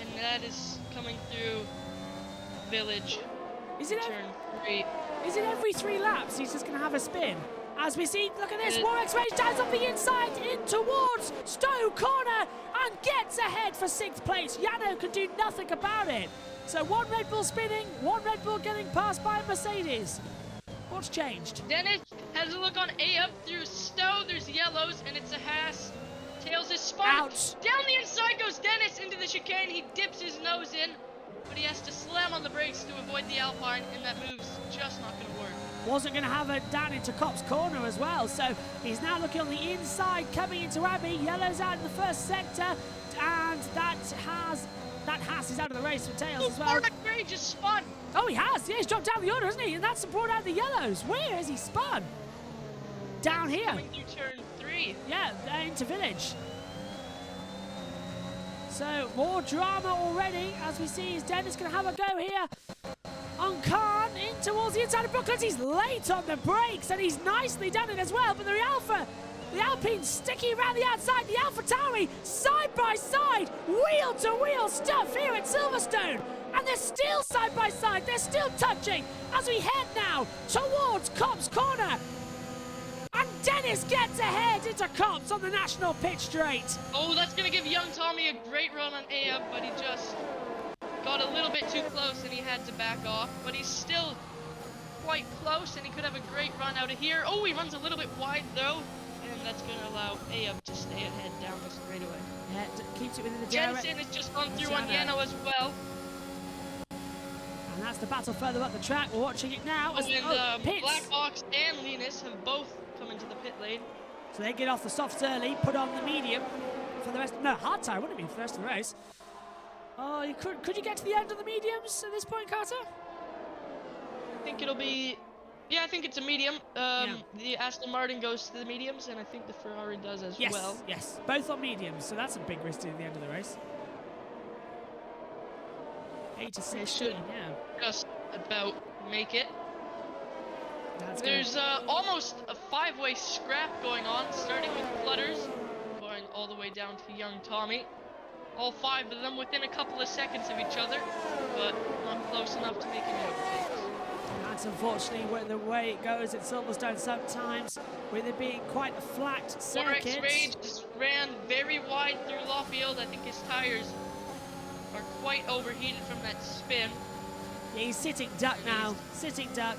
[SPEAKER 3] And that is coming through Village. Turn 3.
[SPEAKER 1] Is it every 3 laps he's just going to have a spin? As we see, look at this, Warwick's Rage dives off the inside in towards Stowe Corner and gets ahead for 6th place. Yano can do nothing about it. So 1 Red Bull spinning, 1 Red Bull getting passed by a Mercedes. What's changed?
[SPEAKER 3] Dennis has a look on A up through Stowe. There's yellows, and it's a Haas. Tails is spun.
[SPEAKER 1] Ouch.
[SPEAKER 3] Down the inside goes Dennis into the chicane. He dips his nose in, but he has to slam on the brakes to avoid the Alpine, and that move's just not going to work.
[SPEAKER 1] wasn't going to have it down into Cop's corner as well. So he's now looking on the inside, coming into Abbey. Yellow's out in the first sector, and that Haas is out of the race for Tails as well.
[SPEAKER 3] Gray just spun.
[SPEAKER 1] Oh, he has. Yeah, he's dropped down the order, hasn't he? And that's brought out the Yellows. Where has he spun? Down here.
[SPEAKER 3] Coming through turn 3.
[SPEAKER 1] Yeah, into Village. So more drama already, as we see. Is Dennis going to have a go here on Khan in towards the inside of Brooklands? He's late on the brakes, and he's nicely done it as well. But the Alpine's sticky around the outside. The Alpha Tauri side by side, wheel to wheel stuff here at Silverstone. And they're still side by side. They're still touching as we head now towards Cop's corner. And Dennis gets ahead into Cops on the national pitch straight.
[SPEAKER 3] Oh, that's going to give young Tommy a great run on Aya, but he just got a little bit too close and he had to back off. But he's still quite close and he could have a great run out of here. Oh, he runs a little bit wide though, and that's going to allow Aya to stay ahead down the straightaway.
[SPEAKER 1] Yeah, keeps it within the
[SPEAKER 3] Jensen has just gone through on Yano as well.
[SPEAKER 1] And that's the battle further up the track. We're watching it now. As,
[SPEAKER 3] Blackhawks and Linus have both come into the pit lane.
[SPEAKER 1] So they get off the softs early, put on the medium for the rest. No, hard tire wouldn't it be for the rest of the race? Oh, you could you get to the end of the mediums at this point, Carter?
[SPEAKER 3] I think it'll be. Yeah, I think it's a medium. The Aston Martin goes to the mediums, and I think the Ferrari does as well.
[SPEAKER 1] Yes, both on mediums. So that's a big risk to the end of the race. 8 to 16, yeah.
[SPEAKER 3] Just about make it.
[SPEAKER 1] That's
[SPEAKER 3] There's almost a 5-way scrap going on, starting with Flutters, going all the way down to young Tommy. All 5 of them within a couple of seconds of each other, but not close enough to make any overtakes.
[SPEAKER 1] That's unfortunately the way it goes at Silverstone sometimes, with it being quite a flat circuit.
[SPEAKER 3] Forex Rage just ran very wide through Lawfield. I think his tires are quite overheated from that spin.
[SPEAKER 1] Yeah, he's sitting duck now. Sitting duck.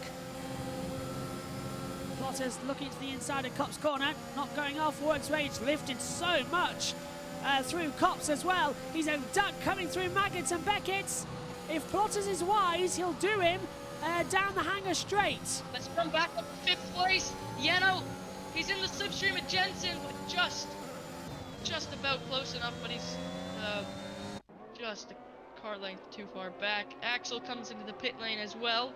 [SPEAKER 1] Plotters looking to the inside of Cop's corner. Not going off. Works Rage lifted so much through Cop's as well. He's a duck coming through Maggots and Beckett's. If Plotters is wise, he'll do him down the hangar straight.
[SPEAKER 3] Let's come back up to 5th place. Yano, he's in the slipstream of Jensen, but just about close enough, but he's just a car length too far back. Axel comes into the pit lane as well.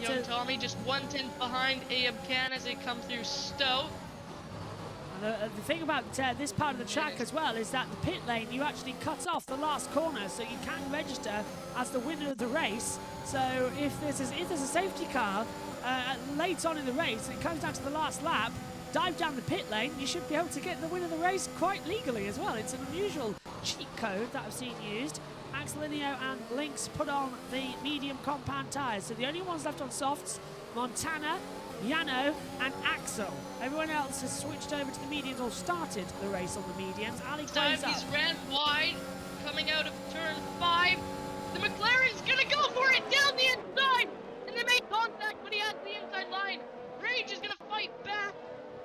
[SPEAKER 3] Young Tommy just 1/10 behind Abe Can as they come through Stowe.
[SPEAKER 1] And the thing about this part of the track as well is that the pit lane, you actually cut off the last corner, so you can register as the winner of the race. So if there's a safety car late on in the race and it comes down to the last lap, dive down the pit lane, you should be able to get the win of the race quite legally as well. It's an unusual cheat code that I've seen used. Axelineo and Lynx put on the medium compound tyres. So the only ones left on softs, Montana, Yano and Axel. Everyone else has switched over to the mediums or started the race on the mediums. Ali
[SPEAKER 3] Time he's ran wide, coming out of turn 5. The McLaren's gonna go for it down the inside, and they make contact, but he has the inside line. Rage is gonna fight back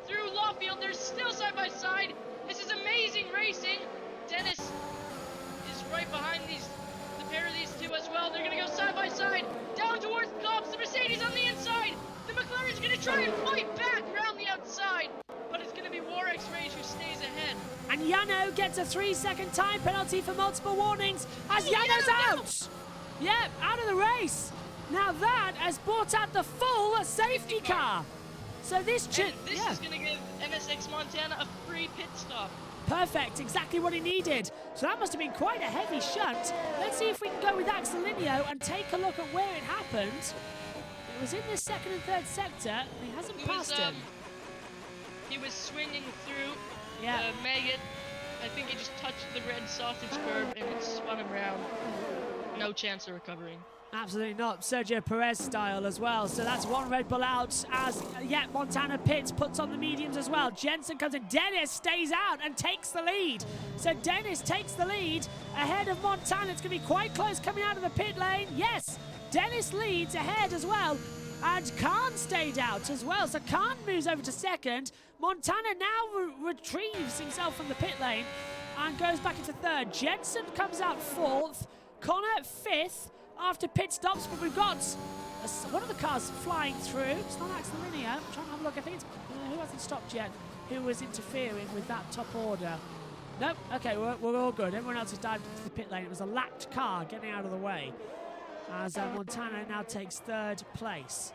[SPEAKER 3] through Lawfield. They're still side by side. This is amazing racing. Dennis is right behind the pair of these two as well. They're gonna go side by side down towards the Cops. The Mercedes on the inside. The McLaren's gonna try and fight back around the outside, but it's gonna be Warx Rage who stays ahead.
[SPEAKER 1] And Yano gets a 3-second time penalty for multiple warnings as Yano's out. Yeah, out of the race. Now that has brought out the full safety car. So this
[SPEAKER 3] is going to give MSX Montana a free pit stop.
[SPEAKER 1] Perfect, exactly what he needed. So that must have been quite a heavy shunt. Let's see if we can go with Axelineo and take a look at where it happened. It was in the 2nd and 3rd sector, and he hasn't passed him.
[SPEAKER 3] He was swinging through Maggot. I think he just touched the red sausage curb and it spun him around. No chance of recovering.
[SPEAKER 1] Absolutely not. Sergio Perez style as well. So that's one Red Bull out as Montana pits, puts on the mediums as well. Jensen comes in. Dennis stays out and takes the lead. So Dennis takes the lead ahead of Montana. It's going to be quite close coming out of the pit lane. Yes, Dennis leads ahead as well. And Khan stayed out as well. So Khan moves over to 2nd. Montana now retrieves himself from the pit lane and goes back into 3rd. Jensen comes out 4th. Connor 5th. After pit stops, but we've got one of the cars flying through. It's not Axel Linear. I'm trying to have a look. I think it's who hasn't stopped yet, who was interfering with that top order. Nope. Okay, we're all good. Everyone else has dived into the pit lane. It was a lapped car getting out of the way as Montana now takes third place.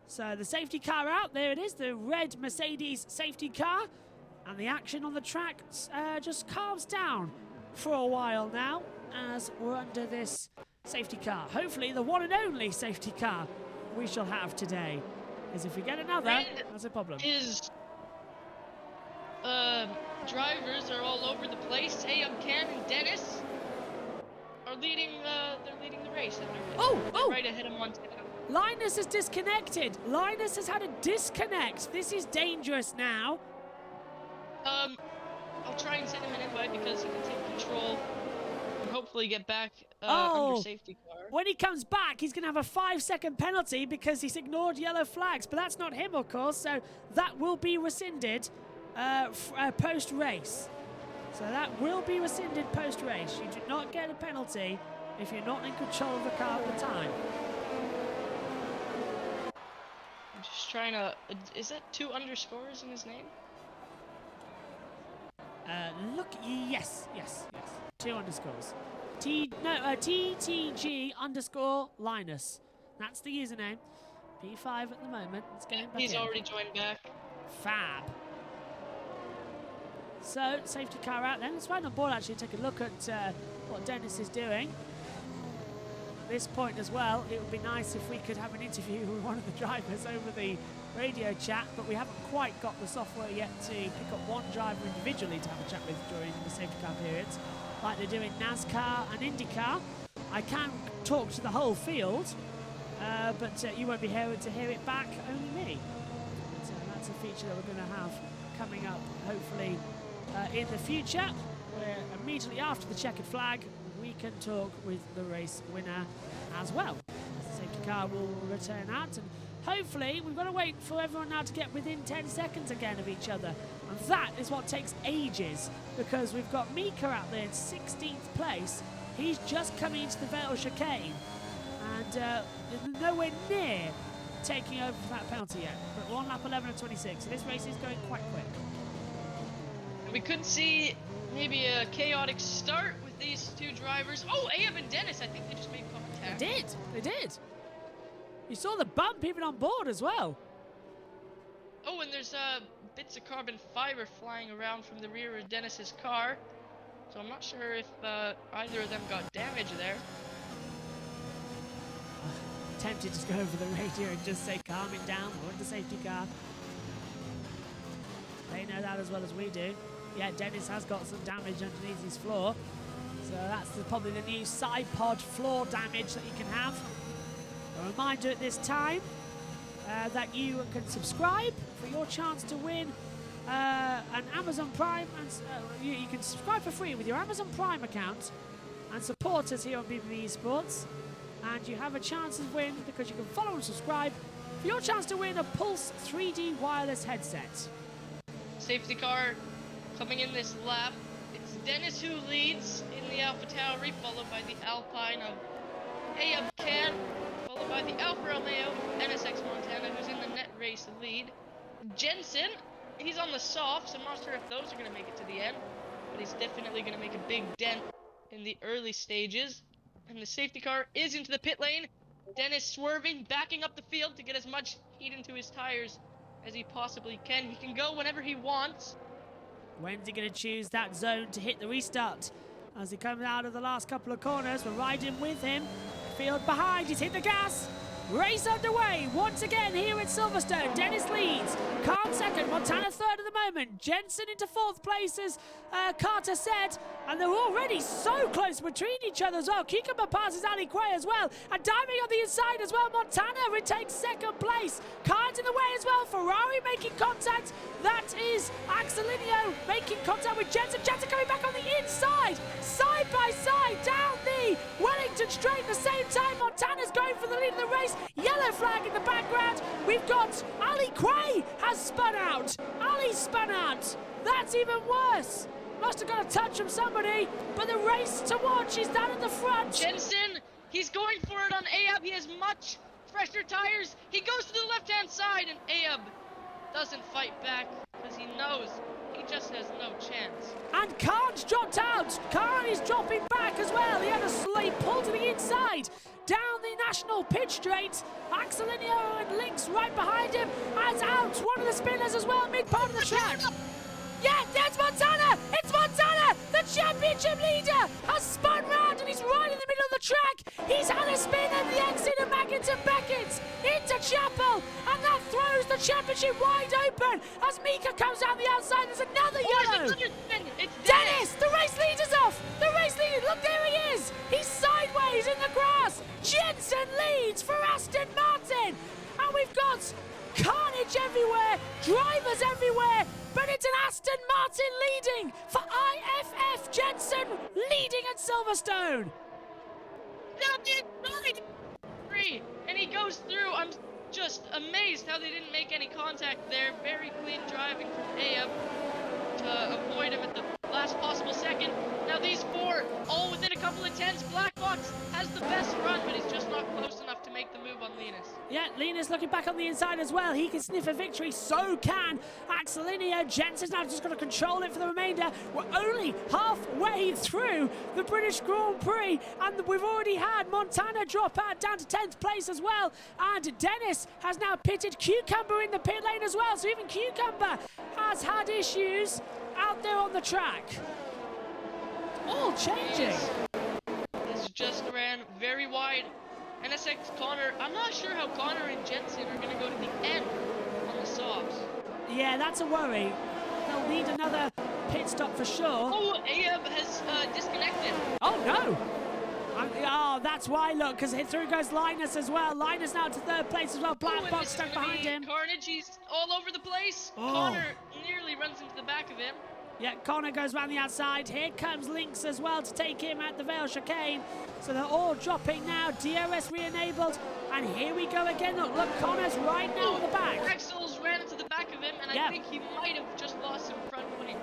[SPEAKER 1] So the safety car out. There it is, the red Mercedes safety car. And the action on the track just calms down for a while now as we're under this safety car. Hopefully the one and only safety car we shall have today. Because if we get another, that's a problem.
[SPEAKER 3] His drivers are all over the place. Ken and Dennis are leading. They're leading the race. They're right ahead of Montana.
[SPEAKER 1] Linus is disconnected. Linus has had a disconnect. This is dangerous now.
[SPEAKER 3] I'll try and send him an invite because he can take control and hopefully get back under safety car.
[SPEAKER 1] When he comes back, he's going to have a 5-second penalty because he's ignored yellow flags. But that's not him, of course, so that will be rescinded post-race. So that will be rescinded post-race. You do not get a penalty if you're not in control of the car at the time.
[SPEAKER 3] I'm just trying to... Is that 2 underscores in his name?
[SPEAKER 1] Yes. 2 underscores. TTG underscore Linus. That's the username. P5 at the moment. Let's get him back
[SPEAKER 3] He's
[SPEAKER 1] in.
[SPEAKER 3] already joined back.
[SPEAKER 1] Fab. So, safety car out then. Let's find on board actually take a look at what Dennis is doing. At this point as well, it would be nice if we could have an interview with one of the drivers over the radio chat, but we haven't quite got the software yet to pick up one driver individually to have a chat with during the safety car periods, like they do in NASCAR and IndyCar. I can talk to the whole field, but you won't be able to hear it back, only me. So that's a feature that we're going to have coming up, hopefully, in the future, where immediately after the checkered flag, we can talk with the race winner as well. The safety car will return out, and hopefully we've got to wait for everyone now to get within 10 seconds again of each other. And that is what takes ages, because we've got Mika out there in 16th place. He's just coming into the Vettel chicane, and nowhere near taking over for that penalty yet. But we're on lap 11 of 26, so this race is going quite quick.
[SPEAKER 3] We could see maybe a chaotic start with these 2 drivers. Oh, Abe and Dennis, I think they just made contact.
[SPEAKER 1] They did. You saw the bump even on board as well.
[SPEAKER 3] Oh, and there's bits of carbon fiber flying around from the rear of Dennis's car. So I'm not sure if either of them got damage there.
[SPEAKER 1] Tempted to go over the radio and just say, calm it down, we're in the safety car. They know that as well as we do. Yeah, Dennis has got some damage underneath his floor. So that's probably the new side pod floor damage that you can have. A reminder at this time that you can subscribe for your chance to win an Amazon Prime. And you can subscribe for free with your Amazon Prime account and support us here on BBB Esports. And you have a chance to win because you can follow and subscribe for your chance to win a Pulse 3D wireless headset.
[SPEAKER 3] Safety car coming in this lap. It's Dennis who leads in the Alpha Tauri, followed by the Alpine of Ken, followed by the Alfa Romeo NSX Montana, who's in the net race lead. Jensen, he's on the softs. I'm not sure if those are going to make it to the end, but he's definitely going to make a big dent in the early stages. And the safety car is into the pit lane. Dennis swerving, backing up the field to get as much heat into his tires as he possibly can. He can go whenever he wants.
[SPEAKER 1] When's he going to choose that zone to hit the restart? As he comes out of the last couple of corners, we're riding with him. Field behind, he's hit the gas. Race underway once again here at Silverstone. Dennis leads. Khan second, Montana third at the moment. Jensen into 4th place as Carter said. And they're already so close between each other as well. Kikuma passes Ali Quay as well. And diving on the inside as well. Montana retakes 2nd place. Khan's in the way as well. Ferrari making contact. That is Axelinio making contact with Jensen. Jensen coming back on the inside. Side by side down the Wellington straight at the same time. Montana's going for the lead of the race. Yellow flag in the background. We've got Ali Quay has spun out. Ali spun out. That's even worse. Must have got a touch from somebody, but the race to watch is down at the front.
[SPEAKER 3] Jensen, he's going for it on Ahab. He has much pressure tires. He goes to the left-hand side, and Abe doesn't fight back because he knows he just has no chance.
[SPEAKER 1] And Khan's dropped out. Khan is dropping back as well. He had a slight pull to the inside. Down the national pitch straight. Axelinho and Lynx right behind him. Has out one of the spinners as well, mid part of the track. Yeah, that's Montana! It's Montana! The championship leader has spun round and he's right in the middle of the track. He's had a spin at the exit of Maggins and Beckett into Chapel, and that throws the championship wide open as Mika comes out the outside. There's another yellow.
[SPEAKER 3] It's
[SPEAKER 1] Dennis, the race leader's off. The race leader, look, there he is. He's sideways in the grass. Jensen leads for Aston Martin, and we've got carnage everywhere, drivers everywhere. But it's an Aston Martin leading for IFF. Jensen leading at Silverstone.
[SPEAKER 3] And he goes through. I'm just amazed how they didn't make any contact there. Very clean driving from Abe to avoid him at the last possible second. Now these four, all within a couple of tenths. Black Box has the best run, but he's just not close enough to make the move on Linus.
[SPEAKER 1] Yeah, Linus looking back on the inside as well. He can sniff a victory, so can Axelinho. Jensen's now just got to control it for the remainder. We're only halfway through the British Grand Prix, and we've already had Montana drop out down to 10th place as well. And Dennis has now pitted Cucumber in the pit lane as well. So even Cucumber has had issues out there on the track. All changing.
[SPEAKER 3] He's just ran very wide. NSX Connor, I'm not sure how Connor and Jensen are going to go to the end on the softs.
[SPEAKER 1] Yeah, that's a worry. They'll need another pit stop for sure.
[SPEAKER 3] Oh, Abe has disconnected.
[SPEAKER 1] Oh, no. Oh, that's why, look, because through goes Linus as well. Linus now to 3rd place as well. Black Box stuck behind him.
[SPEAKER 3] Carnage, he's all over the place.
[SPEAKER 1] Oh.
[SPEAKER 3] Connor nearly runs into the back of him.
[SPEAKER 1] Yeah, Connor goes round the outside. Here comes Lynx as well to take him at the Vale chicane. So they're all dropping now. DRS re-enabled. And here we go again. Look, Connor's right now on the back.
[SPEAKER 3] Axel's ran into the back of him, and I think he might have just lost some front footing.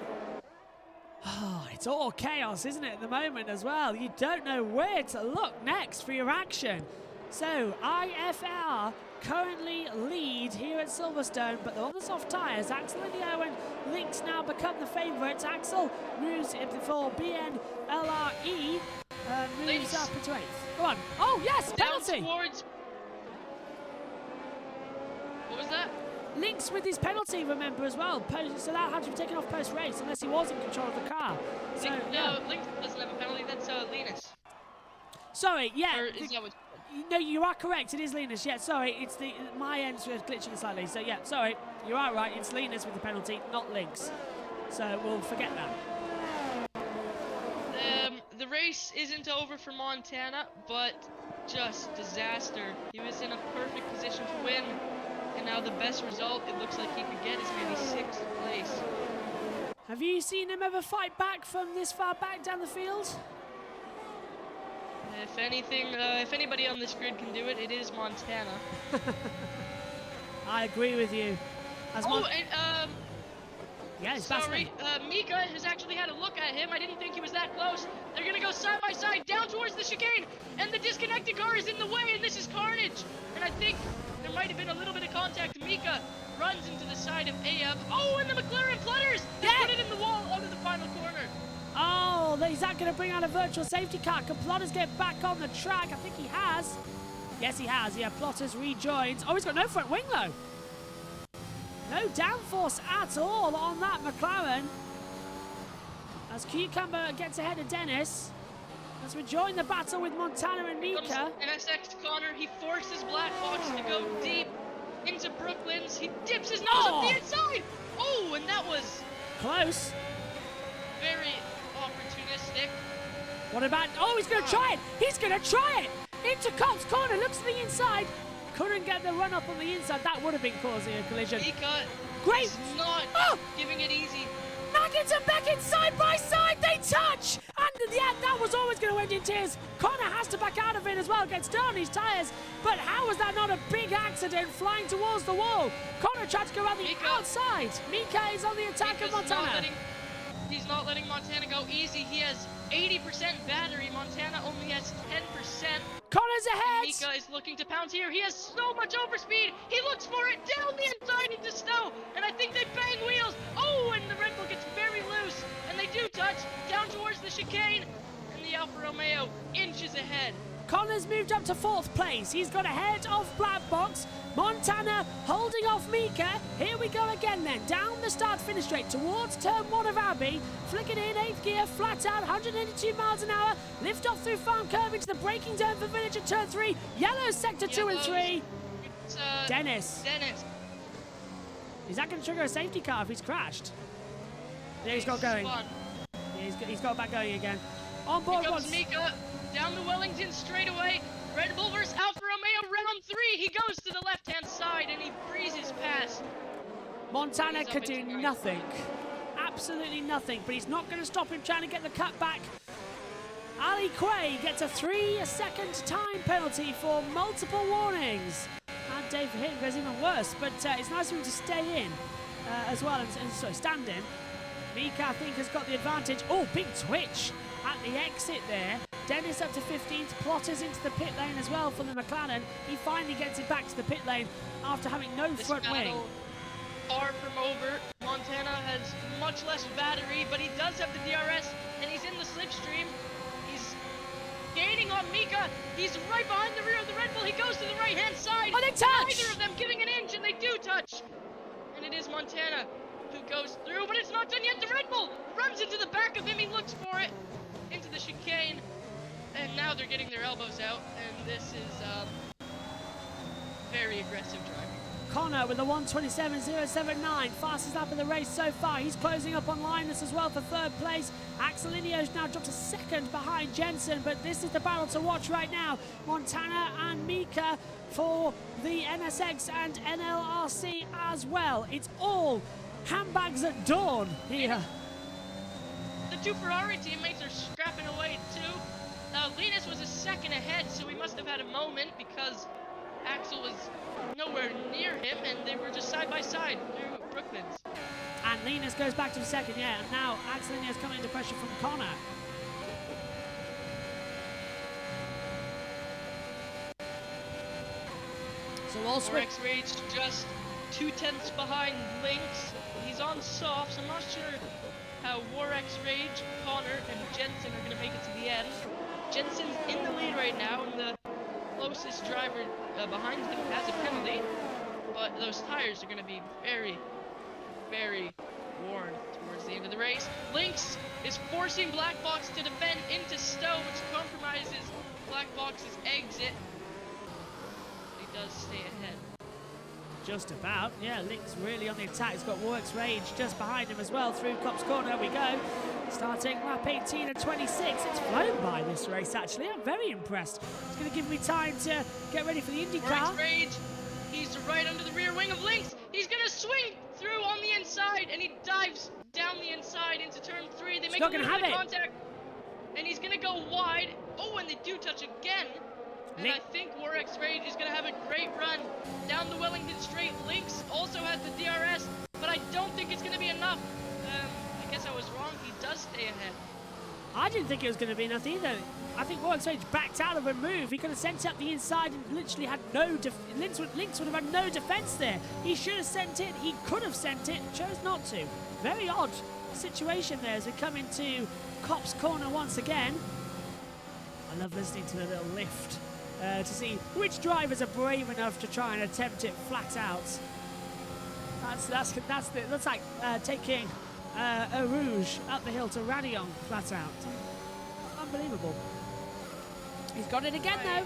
[SPEAKER 1] Oh, it's all chaos, isn't it, at the moment as well? You don't know where to look next for your action. So, IFR currently lead here at Silverstone, but they're on the soft tyres. Axelinho and Lynx now become the favourites. Axel moves for BNLRE, moves up into 8th. Go on. Oh, yes, penalty!
[SPEAKER 3] Towards... What was that?
[SPEAKER 1] Lynx with his penalty, remember, as well. So that had to be taken off post-race, unless he was in control of the car. So,
[SPEAKER 3] no, Lynx doesn't have a penalty. That's Linus.
[SPEAKER 1] Sorry, yeah.
[SPEAKER 3] Or is that what...
[SPEAKER 1] No, you are correct. It is Linus. Yeah, sorry. It's my end's glitching slightly. So yeah, sorry. You are right. It's Linus with the penalty, not Lynx. So we'll forget that.
[SPEAKER 3] The race isn't over for Montana, but just disaster. He was in a perfect position to win, and now the best result it looks like he could get is maybe 6th place.
[SPEAKER 1] Have you seen him ever fight back from this far back down the field?
[SPEAKER 3] If anything, if anybody on this grid can do it, it is Montana.
[SPEAKER 1] I agree with you. Yeah, it's
[SPEAKER 3] sorry, Mika has actually had a look at him. I didn't think he was that close. They're gonna go side by side down towards the chicane, and the disconnected car is in the way, and this is carnage. And I think there might have been a little bit of contact. Mika runs into the side of Abe. Oh, and the McLaren flutters! They put it in the wall out of the final corner.
[SPEAKER 1] Oh, is that going to bring out a virtual safety car? Can Plotters get back on the track? I think he has. Yes, he has. Yeah, Plotters rejoins. Oh, he's got no front wing, though. No downforce at all on that McLaren. As Cucumber gets ahead of Dennis. As we join the battle with Montana and Mika.
[SPEAKER 3] NSX Connor, he forces Black Box to go deep into Brooklyn's. He dips his nose up the inside. Oh, and that was...
[SPEAKER 1] close.
[SPEAKER 3] Very... opportunistic.
[SPEAKER 1] What about... oh, he's going to try it! He's going to try it! Into Cops Corner, looks to the inside. Couldn't get the run up on the inside. That would have been causing a collision. Great!
[SPEAKER 3] He's not giving it easy.
[SPEAKER 1] Maggins and Beckett side by side, they touch! And yeah, that was always going to end in tears. Connor has to back out of it as well, gets down on his tyres. But how was that not a big accident flying towards the wall? Connor tried to go around the outside. Mika is on the attack of Montana.
[SPEAKER 3] He's not letting Montana go easy. He has 80% battery. Montana only has 10%.
[SPEAKER 1] Connor's ahead!
[SPEAKER 3] Mika is looking to pounce here. He has so much overspeed. He looks for it down the inside into snow. And I think they bang wheels. Oh, and the Red Bull gets very loose. And they do touch down towards the chicane. And the Alfa Romeo inches ahead.
[SPEAKER 1] Connor's moved up to 4th place. He's got ahead of Black Box. Montana holding off Mika. Here we go again then. Down the start-finish straight towards turn 1 of Abbey. Flicking in 8th gear, flat out, 182 miles an hour. Lift off through Farm Curve into the braking zone for Village at turn 3. Yellow sector 2 and 3.
[SPEAKER 3] It's,
[SPEAKER 1] Dennis. Is that going to trigger a safety car if he's crashed? Yeah, he's got going.
[SPEAKER 3] Spun.
[SPEAKER 1] Yeah, he's got back going again. On board
[SPEAKER 3] Here
[SPEAKER 1] once.
[SPEAKER 3] comes Mika down the Wellington straightaway. Red Bull versus Alfa Romeo round 3. He goes to the left-hand side and he breezes past.
[SPEAKER 1] Montana
[SPEAKER 3] He's up
[SPEAKER 1] could do
[SPEAKER 3] into the right.
[SPEAKER 1] nothing. Absolutely nothing, but he's not going to stop him trying to get the cut back. Ali Quay gets a 3-second time penalty for multiple warnings. And Dave for him goes even worse, but it's nice for him to stay in as well and so stand in. Mika, I think, has got the advantage. Oh, big twitch at the exit there. Dennis up to 15th, Plotters into the pit lane as well for the McLaren. He finally gets it back to the pit lane after having no
[SPEAKER 3] This
[SPEAKER 1] front wing.
[SPEAKER 3] battle far from over. Montana has much less battery, but he does have the DRS, and he's in the slipstream. He's gaining on Mika. He's right behind the rear of the Red Bull. He goes to the right-hand side.
[SPEAKER 1] Oh, they touch!
[SPEAKER 3] Neither of them giving an inch, and they do touch. And it is Montana who goes through, but it's not done yet. The Red Bull runs into the back of him. He looks for it into the chicane, and now they're getting their elbows out, and this is very aggressive driving.
[SPEAKER 1] Connor with a 1:27.079, fastest lap of the race so far. He's closing up on Linus as well for 3rd place. Axel Ineos now dropped to 2nd behind Jensen, but this is the battle to watch right now. Montana and Mika for the NSX and NLRC as well. It's all handbags at dawn here.
[SPEAKER 3] The 2 Ferrari teammates are scrapping away too. Linus was a second ahead, so he must have had a moment because Axel was nowhere near him, and they were just side by side through Brooklands.
[SPEAKER 1] And Linus goes back to 2nd, yeah, and now Axel Ineos coming into pressure from Connor. So all
[SPEAKER 3] Rex Rage just 2/10 behind Lynx. He's on softs. I'm not sure how Warx Rage, Connor, and Jensen are going to make it to the end. Jensen's in the lead right now, and the closest driver behind him has a penalty, but those tires are going to be very, very worn towards the end of the race. Lynx is forcing Black Box to defend into Stowe, which compromises Black Box's exit. He does stay ahead.
[SPEAKER 1] Just about, yeah, Link's really on the attack. He's got Works Rage just behind him as well through Copse Corner. We go. Starting lap 18 and 26. It's flown by this race, actually. I'm very impressed. It's going to give me time to get ready for the IndyCar.
[SPEAKER 3] Works Rage, he's right under the rear wing of Lynx. He's going to swing through on the inside, and he dives down the inside into turn 3. They make a little bit of contact, and he's going to go wide. Oh, and they do touch again. And I think Warx Rage is going to have a great run down the Wellington straight. Lynx also has the DRS, but I don't think it's going to be enough. I guess I was wrong. He does stay ahead.
[SPEAKER 1] I didn't think it was going to be enough either. I think Warx Rage backed out of a move. He could have sent it up the inside and literally had no Lynx would have had no defence there. He should have sent it. He could have sent it. Chose not to. Very odd situation there as we come into Copse Corner once again. I love listening to the little lift. To see which drivers are brave enough to try and attempt it flat out. That's like taking a Rouge up the hill to Radion flat out. Unbelievable. He's got it again though.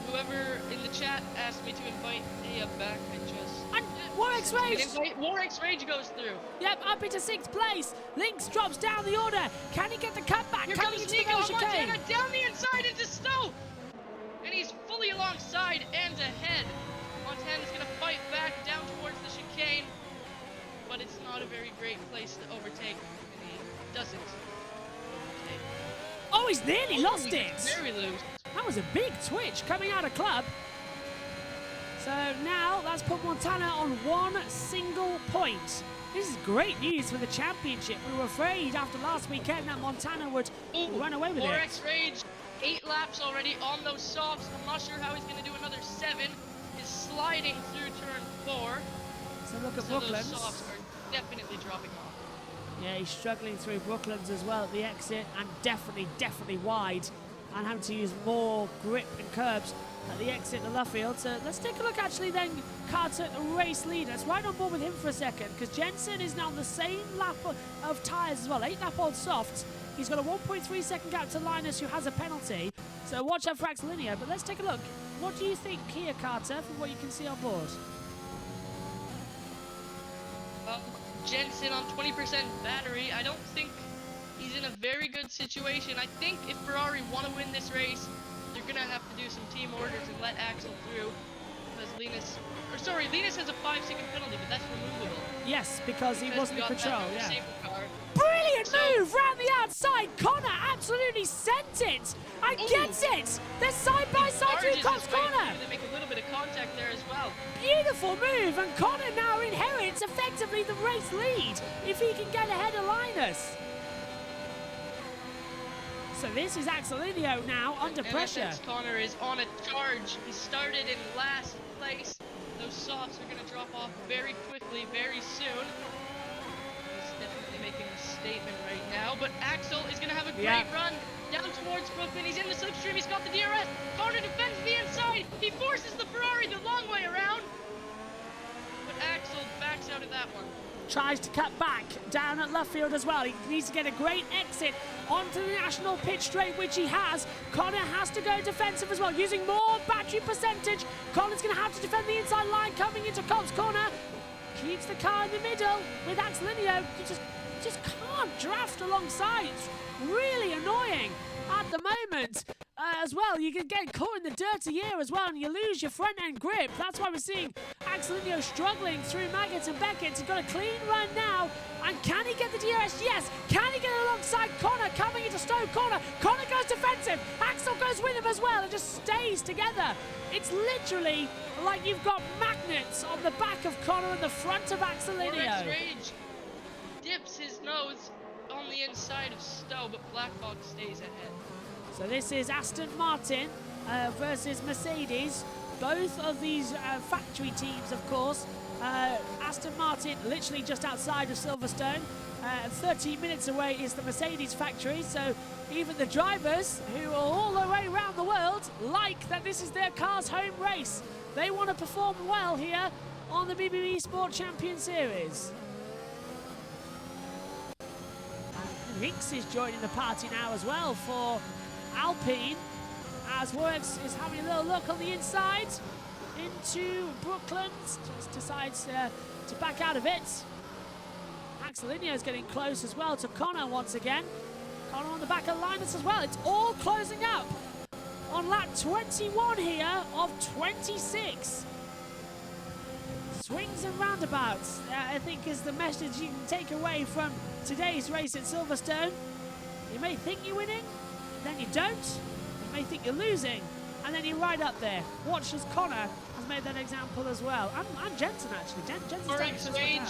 [SPEAKER 3] Whoever in the chat asked me to invite Aya back, I just...
[SPEAKER 1] And Warx Rage!
[SPEAKER 3] Warx Rage goes through.
[SPEAKER 1] Yep, up into 6th place. Lynx drops down the order. Can he get the cut back?
[SPEAKER 3] Here
[SPEAKER 1] Can he
[SPEAKER 3] comes
[SPEAKER 1] get
[SPEAKER 3] Nico
[SPEAKER 1] the chicane?
[SPEAKER 3] Montana down the inside into Stowe! And he's fully alongside and ahead. Montana's going to fight back down towards the chicane, but it's not a very great place to overtake. And he doesn't overtake.
[SPEAKER 1] Oh, he's nearly lost it.
[SPEAKER 3] Very loose.
[SPEAKER 1] That was a big twitch coming out of club. So now that's put Montana on 1 single point. This is great news for the championship. We were afraid after last weekend that Montana would run away with it.
[SPEAKER 3] 4X Rage, 8 laps already on those softs. I'm not sure how he's going to do another 7. He's sliding through turn 4.
[SPEAKER 1] So look at
[SPEAKER 3] so
[SPEAKER 1] Brooklands.
[SPEAKER 3] Those softs are definitely dropping off.
[SPEAKER 1] Yeah, he's struggling through Brooklands as well at the exit, and definitely wide, and having to use more grip and curbs at the exit of Luffield. So let's take a look actually then, Carter, the race leader. Let's ride on board with him for a second, because Jensen is now on the same lap of tyres as well, 8 lap on softs. He's got a 1.3 second gap to Linus, who has a penalty. So watch out for Axelinio, but let's take a look. What do you think here, Carter, from what you can see on board?
[SPEAKER 3] Jensen on 20% battery. I don't think he's in a very good situation. I think if Ferrari want to win this race, they're going to have to do some team orders and let Axel through. Because Linus has a 5-second penalty, but that's removable.
[SPEAKER 1] Yes, because he wasn't in control, yeah. Brilliant
[SPEAKER 3] So,
[SPEAKER 1] move round the outside. Connor absolutely sent it. I get it. They're side by side through Cops Corner.
[SPEAKER 3] They make a little bit of contact there as well.
[SPEAKER 1] Beautiful move, and Connor now inherits effectively the race lead if he can get ahead of Linus. So this is Axelinio now under pressure.
[SPEAKER 3] Connor is on a charge. He started in last place. Those softs are going to drop off very quickly, very soon. He's definitely making a statement right now, but Axel is going to have a great run down towards Brooklyn. He's in the slipstream. He's got the DRS. Connor defends the inside. He forces the Ferrari the long way around, but Axel backs out of that one.
[SPEAKER 1] Tries to cut back down at Luffield as well. He needs to get a great exit onto the national pitch straight, which he has. Connor has to go defensive as well, using more battery percentage. Connor's going to have to defend the inside line coming into Cops Corner. Keeps the car in the middle with Axelinio. You just can't draft alongside. It's really annoying at the moment. As well, you can get caught in the dirty air as well, and you lose your front end grip. That's why we're seeing Axelinio struggling through Maggots and Beckett. He's got a clean run now, and can he get the DRS? Yes. Can he get alongside Connor coming into Stowe Corner? Connor goes defensive. Axel goes with him as well and just stays together. It's literally like you've got magnets on the back of Connor and the front of Axelinio.
[SPEAKER 3] Rage dips his nose on the inside of Stowe, but Black Box stays ahead.
[SPEAKER 1] So this is Aston Martin versus Mercedes. Both of these factory teams, of course. Aston Martin literally just outside of Silverstone. 13 minutes away is the Mercedes factory. So even the drivers, who are all the way around the world, like that this is their car's home race. They want to perform well here on the BBB Sport Champion Series. And Rinks is joining the party now as well for Alpine, as Works is having a little look on the inside into Brooklands. Just decides to back out of it. Axelinio is getting close as well to Connor once again. Connor on the back of Linus as well. It's all closing up on lap 21 here of 26. Swings and roundabouts, I think, is the message you can take away from today's race at Silverstone. You may think you're winning, then you don't. You may think you're losing, and then you're right up there. Watch as Connor has made that example as well. And Jensen, actually. Jensen's taking this one down.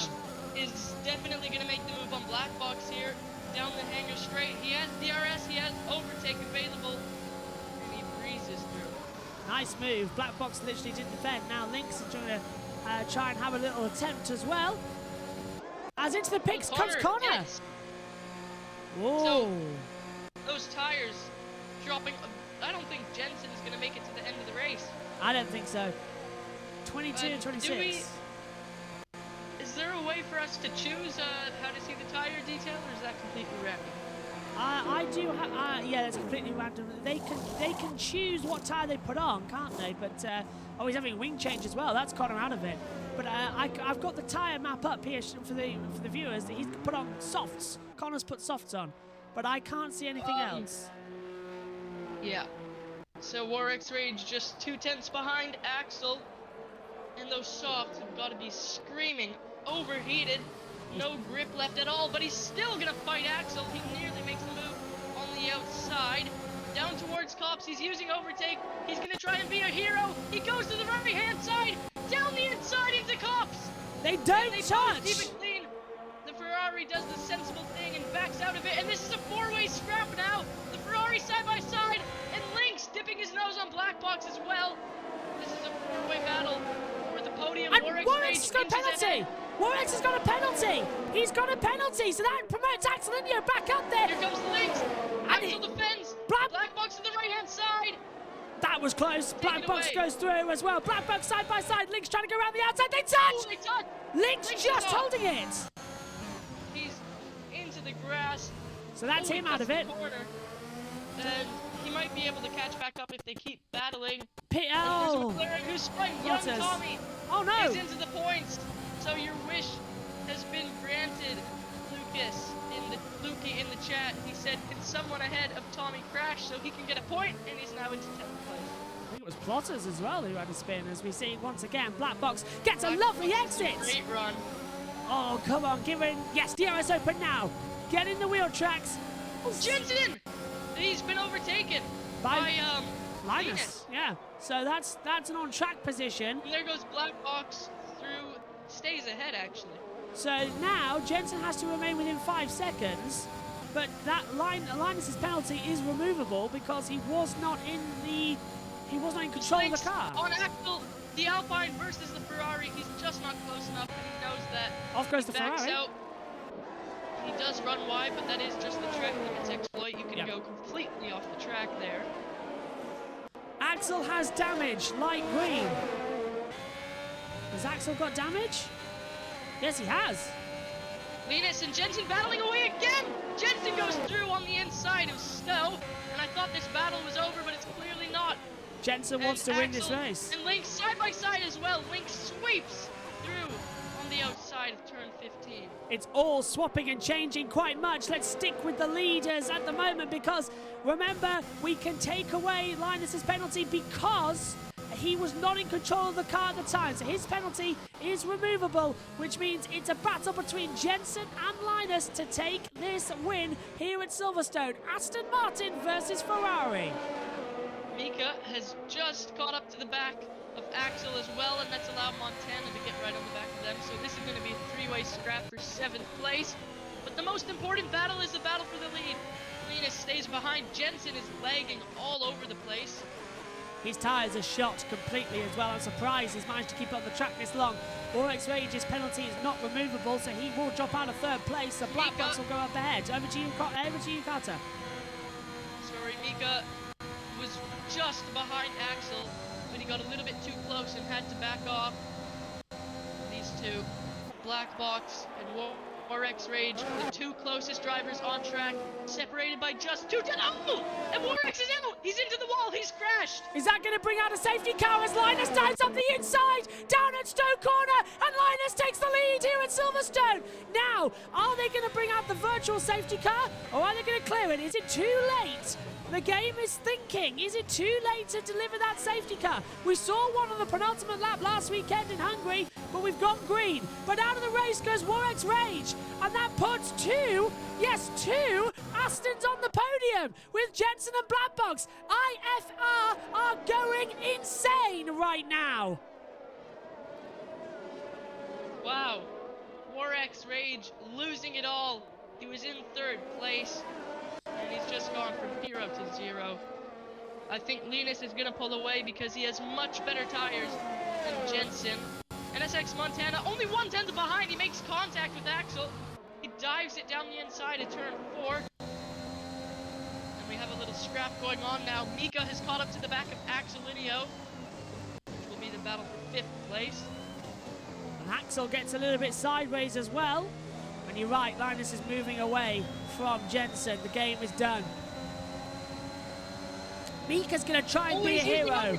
[SPEAKER 3] Is definitely going to make the move on Black Box here. Down the hanger straight. He has DRS, he has overtake available, and he breezes through.
[SPEAKER 1] Nice move. Black Box literally didn't defend. Now Lynx is trying to try and have a little attempt as well. As into the pits comes Connor.
[SPEAKER 3] Yes.
[SPEAKER 1] Whoa.
[SPEAKER 3] So, those tires dropping. I don't think Jensen is going to make it to the end of the race.
[SPEAKER 1] I don't think so. 22 and 26.
[SPEAKER 3] Is there a way for us to choose how to see the tire detail, or is that completely random?
[SPEAKER 1] I do have. Yeah, that's completely random. They can choose what tire they put on, can't they? But he's having a wing change as well. That's Connor out of it. But I've got the tire map up here for the viewers. He's put on softs. Connor's put softs on, but I can't see anything else.
[SPEAKER 3] Yeah. So Warwick's Rage just 2/10 behind Axel, and those softs have got to be screaming. Overheated, no grip left at all, but he's still gonna fight Axel. He nearly makes the move on the outside. Down towards Cops, he's using overtake. He's gonna try and be a hero. He goes to the right hand side, down the inside into Cops.
[SPEAKER 1] They don't touch.
[SPEAKER 3] Keep it clean. out of it, and this is a four-way scrap now. The Ferrari side by side, and Lynx dipping his nose on black box as well. This is a four-way battle for the podium.
[SPEAKER 1] And Warwick's has got a penalty. Warwick's has got a penalty. He's got a penalty, so that promotes Axel India back up there.
[SPEAKER 3] Here comes Lynx. Axel defends. Black box to the right-hand side.
[SPEAKER 1] That was close. Black box goes through as well. Black box side by side. Lynx trying to go around the outside. They touch.
[SPEAKER 3] Oh, they touch.
[SPEAKER 1] Lynx just holding it.
[SPEAKER 3] He's into the grass.
[SPEAKER 1] So that's him out of it.
[SPEAKER 3] And he might be able to catch back up if they keep battling.
[SPEAKER 1] Oh.
[SPEAKER 3] Who's sprung. Young Tommy.
[SPEAKER 1] Oh no.
[SPEAKER 3] He's into the points. So your wish has been granted, Lucas. Lukey in the chat, he said, "Can someone ahead of Tommy crash so he can get a point?" And he's now into 10th place.
[SPEAKER 1] I think it was Plotters as well who had a spin, as we see once again. Black box gets a lovely exit.
[SPEAKER 3] Great run.
[SPEAKER 1] Oh, come on, yes, DRS open now. Get in the wheel tracks.
[SPEAKER 3] Oh, Jensen! He's been overtaken by
[SPEAKER 1] Linus. Yeah, so that's an on-track position.
[SPEAKER 3] And there goes Black Box through, stays ahead actually.
[SPEAKER 1] So now Jensen has to remain within 5 seconds, but that Linus's penalty is removable because he was not in control of the car.
[SPEAKER 3] On Axel, the Alpine versus the Ferrari, he's just not close enough, and he knows that.
[SPEAKER 1] Off goes the
[SPEAKER 3] backs
[SPEAKER 1] Ferrari.
[SPEAKER 3] Out. He does run wide, but that is just the track limits exploit. You can go completely off the track there.
[SPEAKER 1] Axel has damage, light green. Has Axel got damage? Yes, he has.
[SPEAKER 3] Linus and Jensen battling away again. Jensen goes through on the inside of Stowe, and I thought this battle was over, but it's clearly not.
[SPEAKER 1] Jensen wants to win this race.
[SPEAKER 3] And Lynx side by side as well. Lynx sweeps through on the outside of turn 15.
[SPEAKER 1] It's all swapping and changing quite much. Let's stick with the leaders at the moment because remember, we can take away Linus's penalty because he was not in control of the car at the time. So his penalty is removable, which means it's a battle between Jensen and Linus to take this win here at Silverstone. Aston Martin versus Ferrari.
[SPEAKER 3] Mika has just caught up to the back of Axel as well, and that's allowed Montana to get right on the back of them. So this is going to be a three-way scrap for 7th place. But the most important battle is the battle for the lead. Linus stays behind. Jensen is lagging all over the place.
[SPEAKER 1] His tyres are shot completely as well. I'm surprised he's managed to keep it on the track this long. Warwick's Rage's penalty is not removable, so he will drop out of 3rd place. The Black Box will go up ahead. Over to you, Carter.
[SPEAKER 3] Sorry, Mika was just behind Axel, but he got a little bit too close and had to back off. These two, Black Box and Warwick's Rage, the two closest drivers on track, separated by just 2 tenths. Oh! And Warwick's is out! He's into the wall! He's crashed!
[SPEAKER 1] Is that going to bring out a safety car as Linus dives up the inside, down at Stowe Corner, and Linus takes the lead here at Silverstone. Now, are they going to bring out the virtual safety car, or are they going to clear it? Is it too late? The game is thinking, is it too late to deliver that safety car? We saw one on the penultimate lap last weekend in Hungary, but we've gone green. But out of the race goes Warwick's Rage, and that puts two Astons on the podium with Jensen and Black Box. IFR are going insane right now.
[SPEAKER 3] Wow, Warwick's Rage losing it all. He was in 3rd place. And he's just gone from 0 to 0. I think Linus is going to pull away because he has much better tires than Jensen. NSX Montana, only 1/10 behind. He makes contact with Axel. He dives it down the inside at turn 4. And we have a little scrap going on now. Mika has caught up to the back of Axel Inio, which will be the battle for 5th place.
[SPEAKER 1] And Axel gets a little bit sideways as well. And you're right, Linus is moving away from Jensen. The game is done. Mika's going to try and be a hero.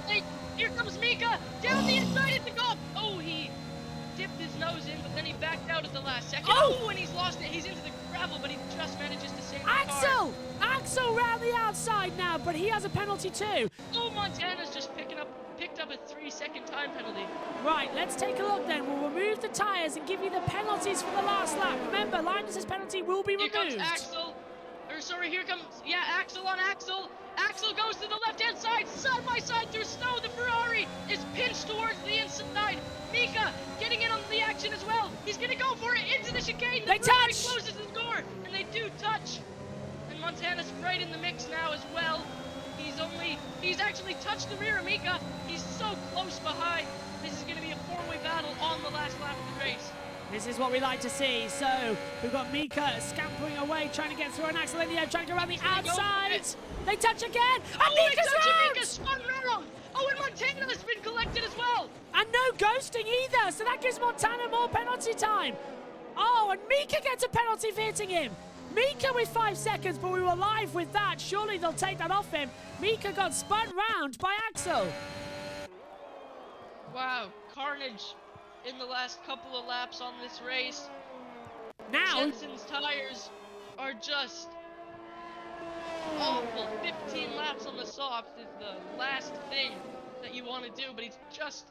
[SPEAKER 3] Here comes Mika! Down the inside at the golf! Oh, he dipped his nose in, but then he backed out at the last second. Oh, and he's lost it. He's into the gravel, but he just manages to save the car.
[SPEAKER 1] Axel round the outside now, but he has a penalty too.
[SPEAKER 3] Oh, Montana's just picked up a 3-second time penalty.
[SPEAKER 1] Right, let's take a look then. We'll remove the tyres and give you the penalties for the last lap. Remember, Linus's penalty will be removed.
[SPEAKER 3] Here comes Axel. sorry, here comes, yeah, Axel on Axel. Axel goes to the left-hand side by side through snow. The Ferrari is pinched towards the inside. Mika getting in on the action as well. He's gonna go for it into the chicane. The Ferrari closes the door, and they do touch. And Montana's right in the mix now as well. He's actually touched the rear of Mika. He's so close behind. This is gonna be a four-way battle on the last lap of the race.
[SPEAKER 1] This is what we like to see. So we've got Mika scampering away, trying to get through an Axel Indio, trying to go around the outside. They touch again. And Mika's
[SPEAKER 3] spun around. Oh, and Montana has been collected as well.
[SPEAKER 1] And no ghosting either. So that gives Montana more penalty time. Oh, and Mika gets a penalty for hitting him. Mika with 5 seconds, but we were live with that. Surely they'll take that off him. Mika got spun round by Axel.
[SPEAKER 3] Wow, carnage in the last couple of laps on this race.
[SPEAKER 1] Now
[SPEAKER 3] Jensen's tires are just awful. 15 laps on the softs is the last thing that you want to do, but he's just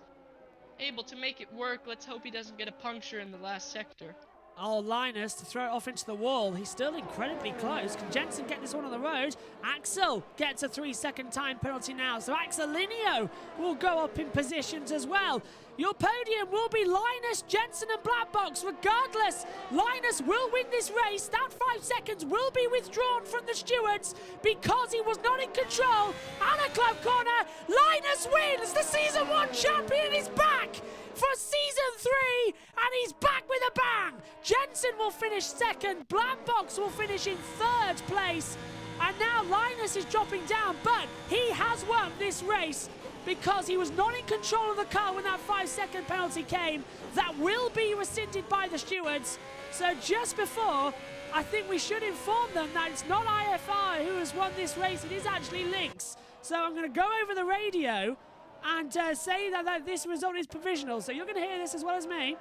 [SPEAKER 3] able to make it work. Let's hope he doesn't get a puncture in the last sector.
[SPEAKER 1] Oh, Linus to throw it off into the wall. He's still incredibly close. Can Jensen get this one on the road? Axel gets a 3-second time penalty now. So Axel Linio will go up in positions as well. Your podium will be Linus, Jensen and Black Box. Regardless, Linus will win this race. That 5 seconds will be withdrawn from the stewards because he was not in control. And a club corner. Linus wins. The Season 1 champion is back for Season 3, and he's back with a bang. Jensen will finish second. Black Box will finish in third place. And now Linus is dropping down, but he has won this race because he was not in control of the car when that 5-second penalty came. That will be rescinded by the stewards. So just before, I think we should inform them that it's not IFR who has won this race, it is actually Lynx. So I'm going to go over the radio and say that this result is provisional. So you're going to hear this as well as me.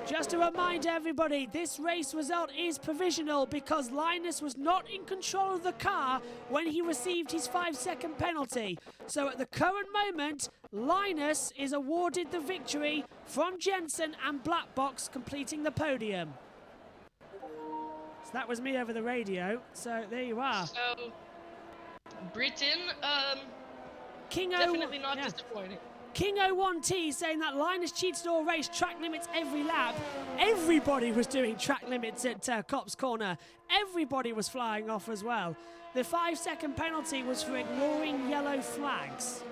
[SPEAKER 1] Just to remind everybody, this race result is provisional because Linus was not in control of the car when he received his 5-second penalty. So at the current moment, Linus is awarded the victory from Jensen and Black Box completing the podium. So that was me over the radio. So there you are.
[SPEAKER 3] So Britain,
[SPEAKER 1] King
[SPEAKER 3] definitely not disappointing.
[SPEAKER 1] King 01T saying that Linus cheated all race, track limits every lap. Everybody was doing track limits at Copse Corner. Everybody was flying off as well. The 5-second penalty was for ignoring yellow flags.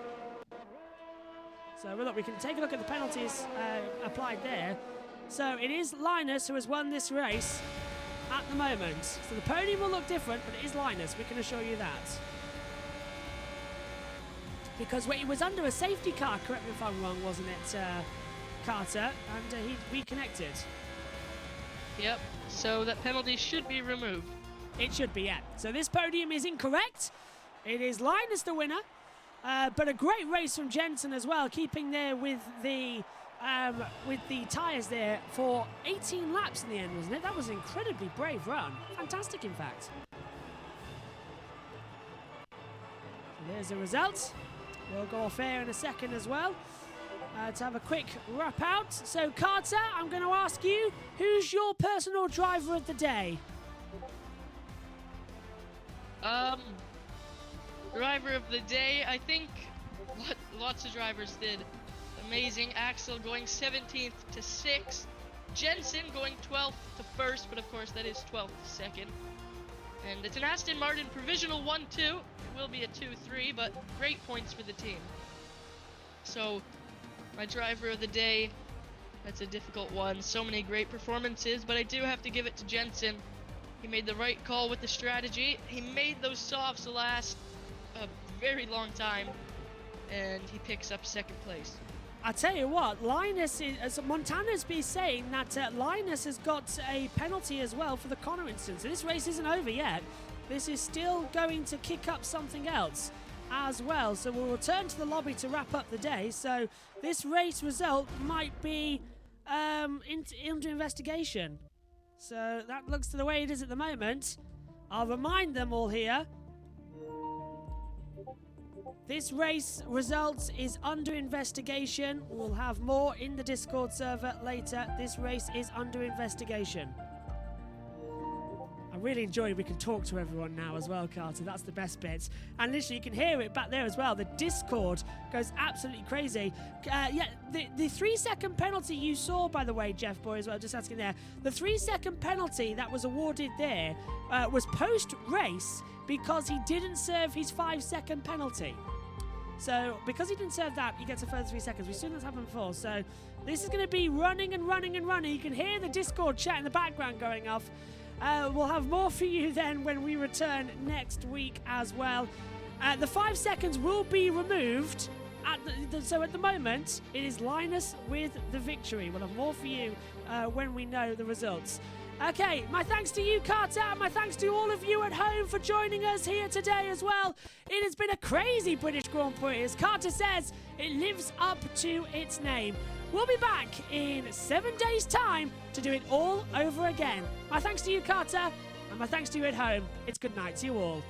[SPEAKER 1] So look, we can take a look at the penalties applied there. So it is Linus who has won this race at the moment. So the podium will look different, but it is Linus, we can assure you that. Because he was under a safety car, correct me if I'm wrong, wasn't it, Carter? And he reconnected.
[SPEAKER 3] Yep, so that penalty should be removed.
[SPEAKER 1] It should be, yeah. So this podium is incorrect. It is Linus the winner, but a great race from Jensen as well, keeping there with the tyres there for 18 laps in the end, wasn't it? That was an incredibly brave run. Fantastic, in fact. So there's the result. We'll go off air in a second as well to have a quick wrap out. So Carter, I'm going to ask you, who's your personal driver of the day?
[SPEAKER 3] Driver of the day, I think what lots of drivers did amazing. Axel going 17th to 6th. Jensen going 12th to 1st, but of course that is 12th to 2nd. And it's an Aston Martin provisional 1-2. It will be a 2-3, but great points for the team. So, my driver of the day, that's a difficult one. So many great performances, but I do have to give it to Jensen. He made the right call with the strategy. He made those softs last a very long time, and he picks up 2nd place.
[SPEAKER 1] I tell you what, Linus is, Montana's been saying that Linus has got a penalty as well for the Connor instance. So this race isn't over yet. This is still going to kick up something else as well. So we'll return to the lobby to wrap up the day. So this race result might be under investigation. So that looks to the way it is at the moment. I'll remind them all here. This race results is under investigation. We'll have more in the Discord server later. This race is under investigation. really enjoyed we can talk to everyone now as well, Carter. That's the best bit. And literally, you can hear it back there as well. The Discord goes absolutely crazy. Yeah, the 3-second penalty you saw, by the way, Jeff Boy, as well, just asking there. The 3-second penalty that was awarded there was post-race because he didn't serve his 5-second penalty. So, because he didn't serve that, he gets a further 3 seconds. We've seen this happen before. So, this is going to be running and running and running. You can hear the Discord chat in the background going off. We'll have more for you then when we return next week as well. The 5 seconds will be removed. So at the moment, it is Linus with the victory. We'll have more for you when we know the results. Okay, my thanks to you, Carter, and my thanks to all of you at home for joining us here today as well. It has been a crazy British Grand Prix. As Carter says, it lives up to its name. We'll be back in 7 days' time to do it all over again. My thanks to you, Carter, and my thanks to you at home. It's good night to you all.